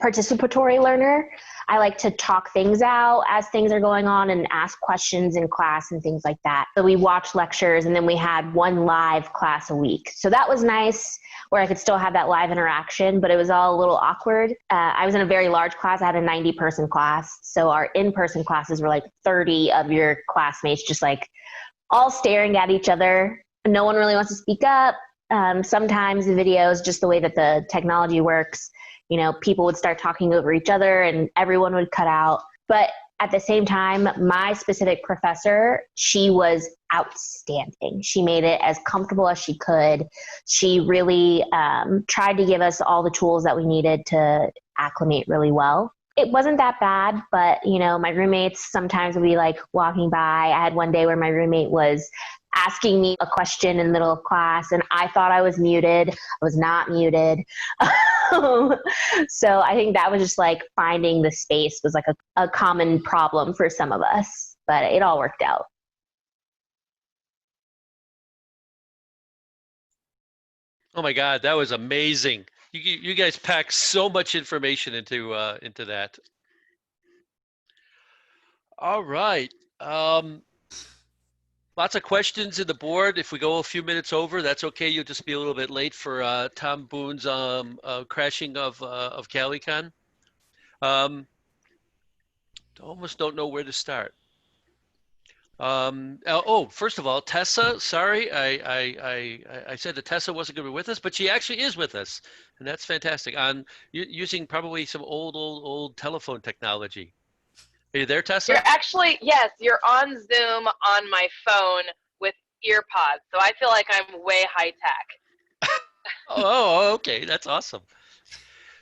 participatory learner. I like to talk things out as things are going on and ask questions in class and things like that. So we watched lectures, and then we had one live class a week. So that was nice, where I could still have that live interaction, but it was all a little awkward. I was in a very large class. I had a 90-person class. So our in-person classes were like 30 of your classmates just like all staring at each other. No one really wants to speak up. Sometimes the videos, just the way that the technology works, people would start talking over each other and everyone would cut out. But at the same time, my specific professor, she was outstanding. She made it as comfortable as she could. She really tried to give us all the tools that we needed to acclimate really well. It wasn't that bad, but my roommates sometimes would be like walking by. I had one day where my roommate was asking me a question in the middle of class, and I thought I was muted. I was not muted. So I think that was just like finding the space was like a common problem for some of us, but it all worked out. Oh my God, that was amazing. You guys packed so much information into that. All right. Lots of questions in the board. If we go a few minutes over, that's okay. You'll just be a little bit late for Tom Boone's crashing of CALIcon. Almost don't know where to start. First of all, Tessa, sorry, I said that Tessa wasn't going to be with us, but she actually is with us, and that's fantastic. On using probably some old telephone technology. Are you there, Tessa? You're actually, yes, you're on Zoom on my phone with ear pods, so I feel like I'm way high tech. Oh, okay, that's awesome.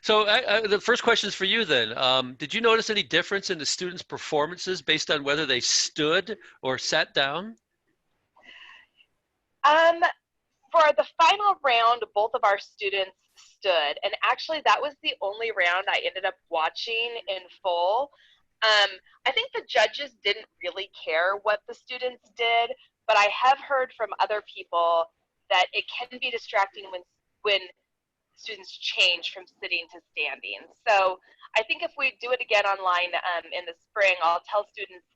So the first question is for you then. Did you notice any difference in the students' performances based on whether they stood or sat down? For the final round, both of our students stood, and actually that was the only round I ended up watching in full. I think the judges didn't really care what the students did, but I have heard from other people that it can be distracting when students change from sitting to standing. So I think if we do it again online in the spring, I'll tell students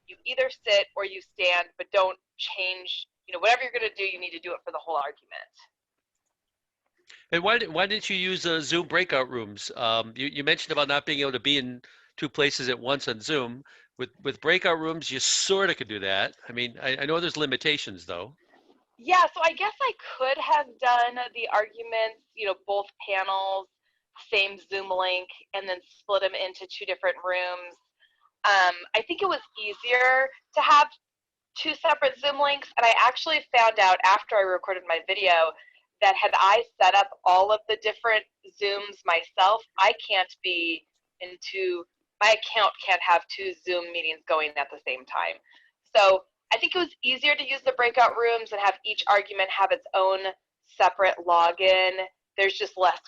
you either sit or you stand, but don't change, whatever you're going to do, you need to do it for the whole argument. And why didn't you use Zoom breakout rooms? You mentioned about not being able to be in two places at once on Zoom. With breakout rooms, you sort of could do that. I mean, I know there's limitations though. Yeah, so I guess I could have done the arguments, both panels, same Zoom link, and then split them into two different rooms. I think it was easier to have two separate Zoom links, and I actually found out after I recorded my video that had I set up all of the different Zooms myself, my account can't have two Zoom meetings going at the same time. So I think it was easier to use the breakout rooms and have each argument have its own separate login. There's just less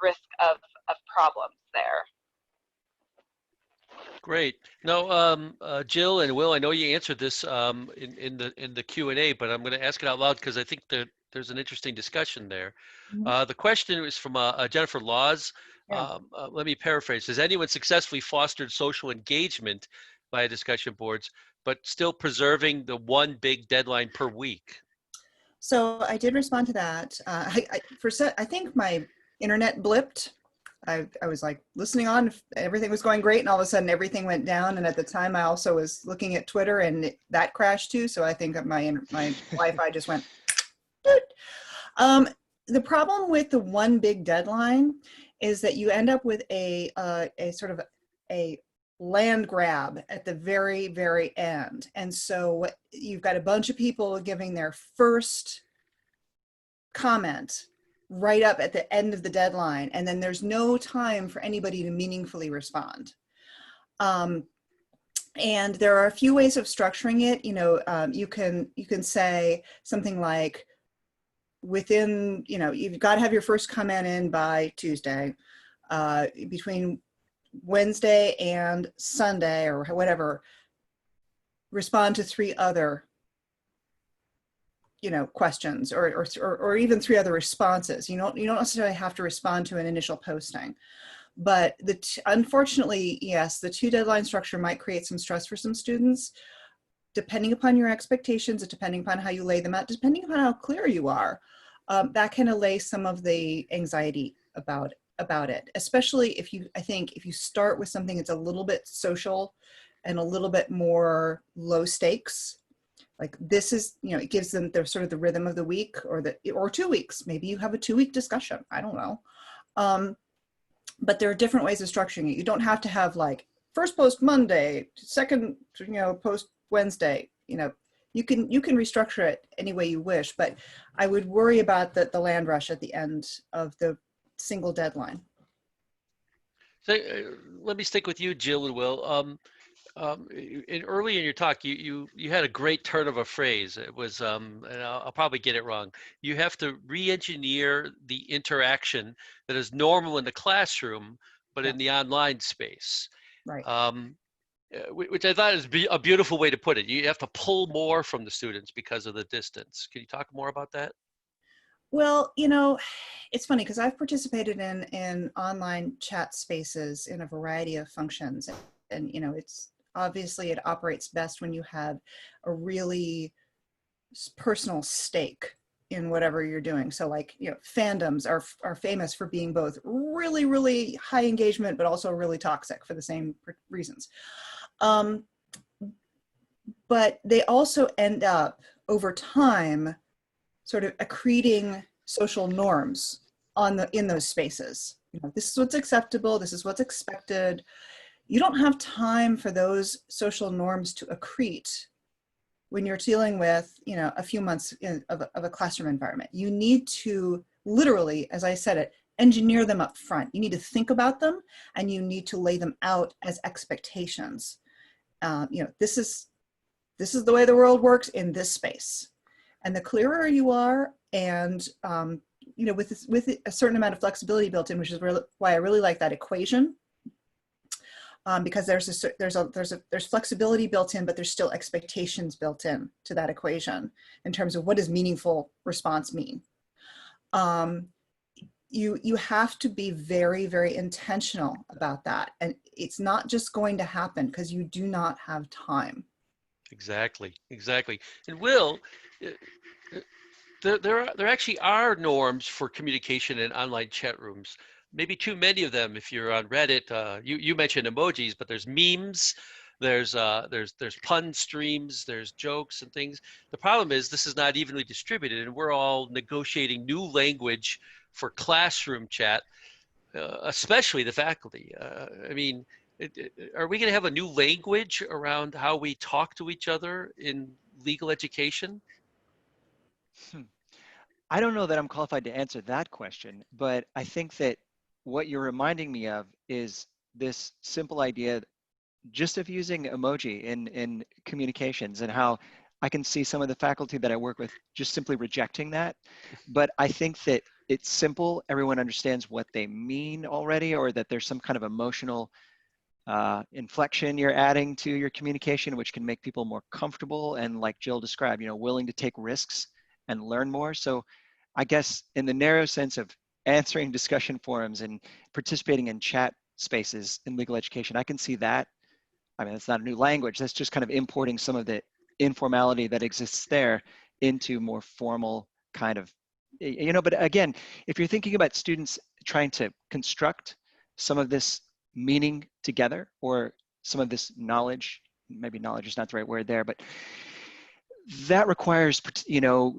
risk of problems there. Great. Now, Jill and Will, I know you answered this in the Q&A, but I'm going to ask it out loud because I think that there's an interesting discussion there. The question is from Jennifer Laws. Yeah. Let me paraphrase. Has anyone successfully fostered social engagement via discussion boards, but still preserving the one big deadline per week? So I did respond to that. I think my internet blipped. I was like listening on, everything was going great, and all of a sudden everything went down. And at the time I also was looking at Twitter and that crashed too. So I think my Wi-Fi just went. The problem with the one big deadline is that you end up with a sort of a land grab at the very, very end. And so you've got a bunch of people giving their first comment right up at the end of the deadline, and then there's no time for anybody to meaningfully respond. And there are a few ways of structuring it. You can say something like, within, you've got to have your first comment in by Tuesday, between Wednesday and Sunday or whatever, respond to 3 other questions or even 3 other responses. You don't necessarily have to respond to an initial posting. But unfortunately, yes, the 2 deadline structure might create some stress for some students, depending upon your expectations, depending upon how you lay them out, depending upon how clear you are. That can allay some of the anxiety about it, especially if you start with something that's a little bit social and a little bit more low stakes. Like this is, it gives them the sort of the rhythm of the week or 2 weeks. Maybe you have a 2-week discussion. I don't know. But there are different ways of structuring it. You don't have to have like first post Monday, second, post Wednesday. You can restructure it any way you wish, but I would worry about the land rush at the end of the single deadline. So let me stick with you, Jill and Will. Early in your talk, you had a great turn of a phrase. It was, and I'll probably get it wrong. You have to re-engineer the interaction that is normal in the classroom, but in the online space. Right. Which I thought is a beautiful way to put it. You have to pull more from the students because of the distance. Can you talk more about that? Well, it's funny because I've participated in online chat spaces in a variety of functions, and it's obviously it operates best when you have a really personal stake in whatever you're doing. So like, fandoms are famous for being both really, really high engagement, but also really toxic for the same reasons. But they also end up over time sort of accreting social norms in those spaces. This is what's acceptable. This is what's expected. You don't have time for those social norms to accrete when you're dealing with, a few months of a classroom environment. You need to literally, as I said it, engineer them up front. You need to think about them and you need to lay them out as expectations. This is the way the world works in this space. And the clearer you are, and with a certain amount of flexibility built in, which is why I really like that equation, because there's flexibility built in, but there's still expectations built in to that equation in terms of what does meaningful response mean. You have to be very, very intentional about that, and it's not just going to happen because you do not have time. Exactly. And Will, there actually are norms for communication in online chat rooms. Maybe too many of them if you're on Reddit. You mentioned emojis, but there's memes, there's pun streams, there's jokes and things. The problem is this is not evenly distributed, and we're all negotiating new language for classroom chat, especially the faculty. I mean, are we going to have a new language around how we talk to each other in legal education? I don't know that I'm qualified to answer that question, but I think that what you're reminding me of is this simple idea just of using emoji in communications, and how I can see some of the faculty that I work with just simply rejecting that. But I think that it's simple. Everyone understands what they mean already, or that there's some kind of emotional inflection you're adding to your communication, which can make people more comfortable and, like Jill described, willing to take risks and learn more. So I guess in the narrow sense of answering discussion forums and participating in chat spaces in legal education, I can see that. I mean, it's not a new language. That's just kind of importing some of the informality that exists there into more formal kind of, but again, if you're thinking about students trying to construct some of this meaning together, or some of this knowledge, maybe knowledge is not the right word there, but that requires,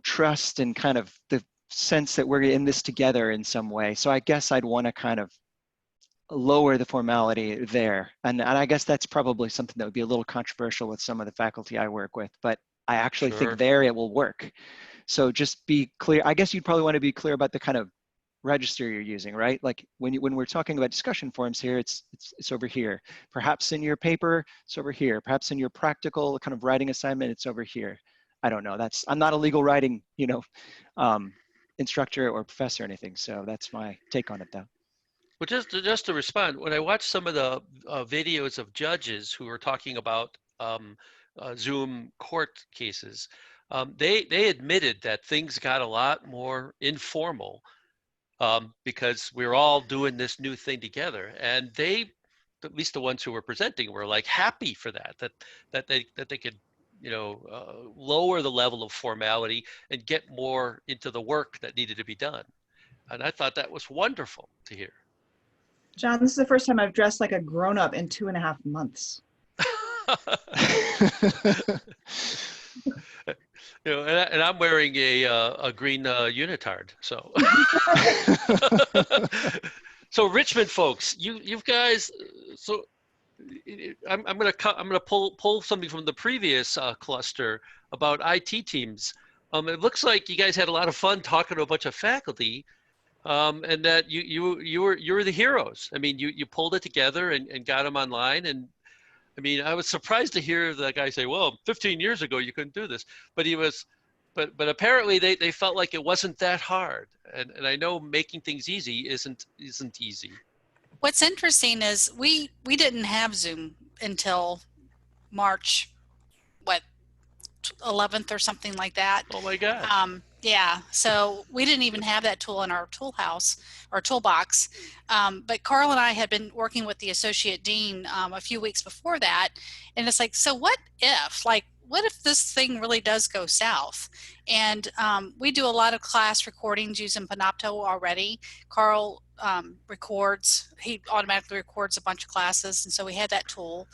trust and kind of the sense that we're in this together in some way. So I guess I'd want to kind of lower the formality there. And I guess that's probably something that would be a little controversial with some of the faculty I work with, but I actually think there it will work. So just be clear. I guess you'd probably want to be clear about the kind of register you're using, right? Like when we're talking about discussion forums here, it's over here. Perhaps in your paper, it's over here. Perhaps in your practical kind of writing assignment, it's over here. I don't know. I'm not a legal writing, instructor or professor or anything. So that's my take on it, though. Well, just to respond, when I watched some of the videos of judges who were talking about Zoom court cases, they admitted that things got a lot more informal because we're all doing this new thing together, and they, at least the ones who were presenting, were like happy for that they could lower the level of formality and get more into the work that needed to be done. And I thought that was wonderful to hear. John, this is the first time I've dressed like a grown-up in 2.5 months. And I'm wearing a green unitard. So, so Richmond folks, you guys. So I'm gonna pull something from the previous cluster about IT teams. It looks like you guys had a lot of fun talking to a bunch of faculty. And that you were the heroes. I mean, you pulled it together and got them online. And I mean, I was surprised to hear the guy say, "Well, 15 years ago you couldn't do this," but but apparently they felt like it wasn't that hard. And I know making things easy isn't easy. What's interesting is we didn't have Zoom until March, 11th or something like that. Oh my God. Yeah, so we didn't even have that tool in our toolbox. But Carl and I had been working with the associate dean a few weeks before that, and it's like, so what if this thing really does go south? And we do a lot of class recordings using Panopto already. Carl he automatically records a bunch of classes, and so we had that tool.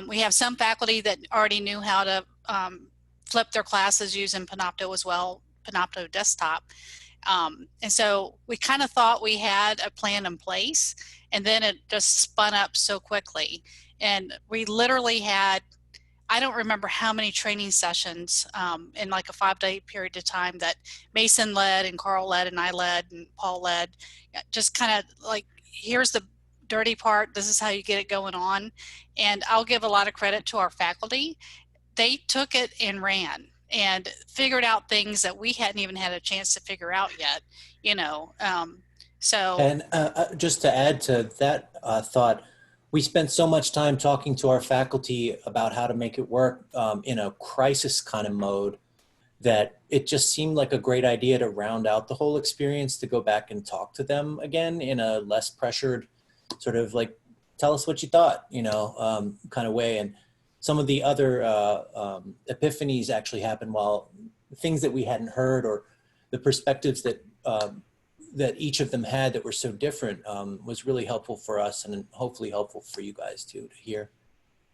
We have some faculty that already knew how to flip their classes using Panopto as well, Panopto desktop. And so we kind of thought we had a plan in place, and then it just spun up so quickly. And we literally had, I don't remember how many training sessions in like a 5-day period of time that Mason led and Carl led and I led and Paul led, just kind of like, here's the dirty part, this is how you get it going on. And I'll give a lot of credit to our faculty. They took it and ran and figured out things that we hadn't even had a chance to figure out yet, so. And just to add to that thought, we spent so much time talking to our faculty about how to make it work in a crisis kind of mode that it just seemed like a great idea to round out the whole experience, to go back and talk to them again in a less pressured sort of like, tell us what you thought, kind of way. And some of the other epiphanies actually happened while things that we hadn't heard, or the perspectives that that each of them had that were so different was really helpful for us, and hopefully helpful for you guys too to hear.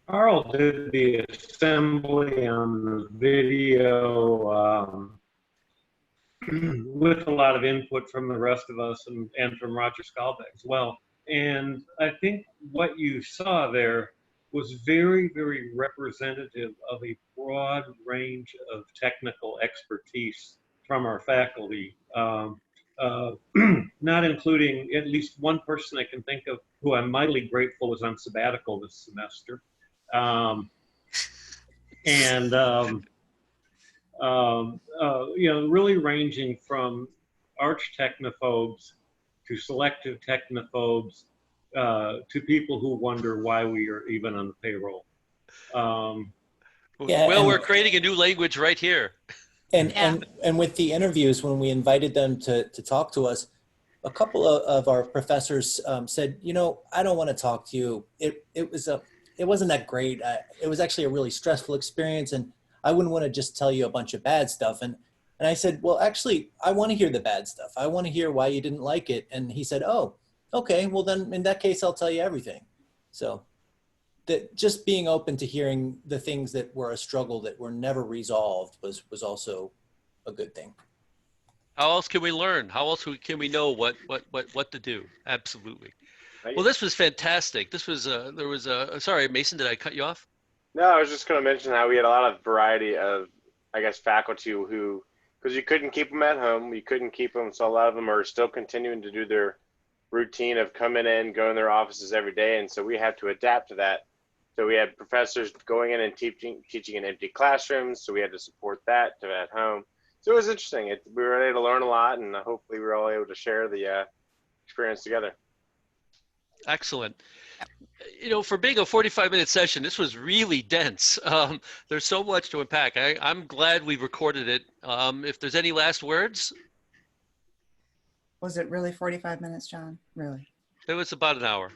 Carl did the assembly on the video with a lot of input from the rest of us and from Roger Skalbeck as well. And I think what you saw there was very, very representative of a broad range of technical expertise from our faculty, not including at least one person I can think of who I'm mightily grateful was on sabbatical this semester. You know, really ranging from arch technophobes to selective technophobes to people who wonder why we are even on the payroll. Well, we're creating a new language right here. And with the interviews, when we invited them to talk to us, a couple of our professors said, you know, I don't want to talk to you. It wasn't that great. It was actually a really stressful experience, and I wouldn't want to just tell you a bunch of bad stuff. And I said, well, actually, I want to hear the bad stuff. I want to hear why you didn't like it. And he said, oh, okay, well then in that case, I'll tell you everything. So that just being open to hearing the things that were a struggle that were never resolved was also a good thing. How else can we learn? How else can we know what to do? Absolutely. Well, this was fantastic. This was sorry, Mason, did I cut you off? No, I was just going to mention how we had a lot of variety of, I guess, faculty who, because you couldn't keep them at home, you couldn't keep them, so a lot of them are still continuing to do their routine of coming in, going to their offices every day, and so we had to adapt to that. So we had professors going in and teaching in empty classrooms, so we had to support that at home. So it was interesting. We were able to learn a lot, and hopefully we were all able to share the experience together. Excellent. You know, for being a 45-minute session, this was really dense. There's so much to unpack. I'm glad we recorded it. If there's any last words? Was it really 45 minutes, John? Really? It was about an hour.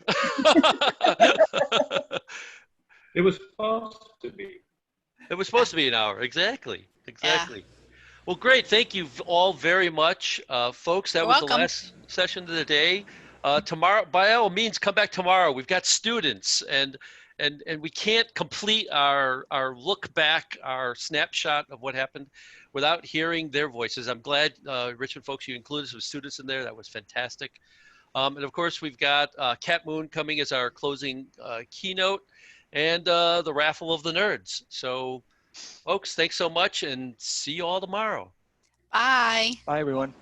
It was supposed to be. It was supposed to be an hour. Exactly. Exactly. Yeah. Well, great. Thank you all very much, folks. That was the last session of the day. Tomorrow, by all means, come back tomorrow. We've got students, and we can't complete our look back, our snapshot of what happened without hearing their voices. I'm glad, Richmond folks, you included some students in there. That was fantastic. And of course, we've got Cat Moon coming as our closing keynote, and the raffle of the nerds. So, folks, thanks so much, and see you all tomorrow. Bye. Bye, everyone.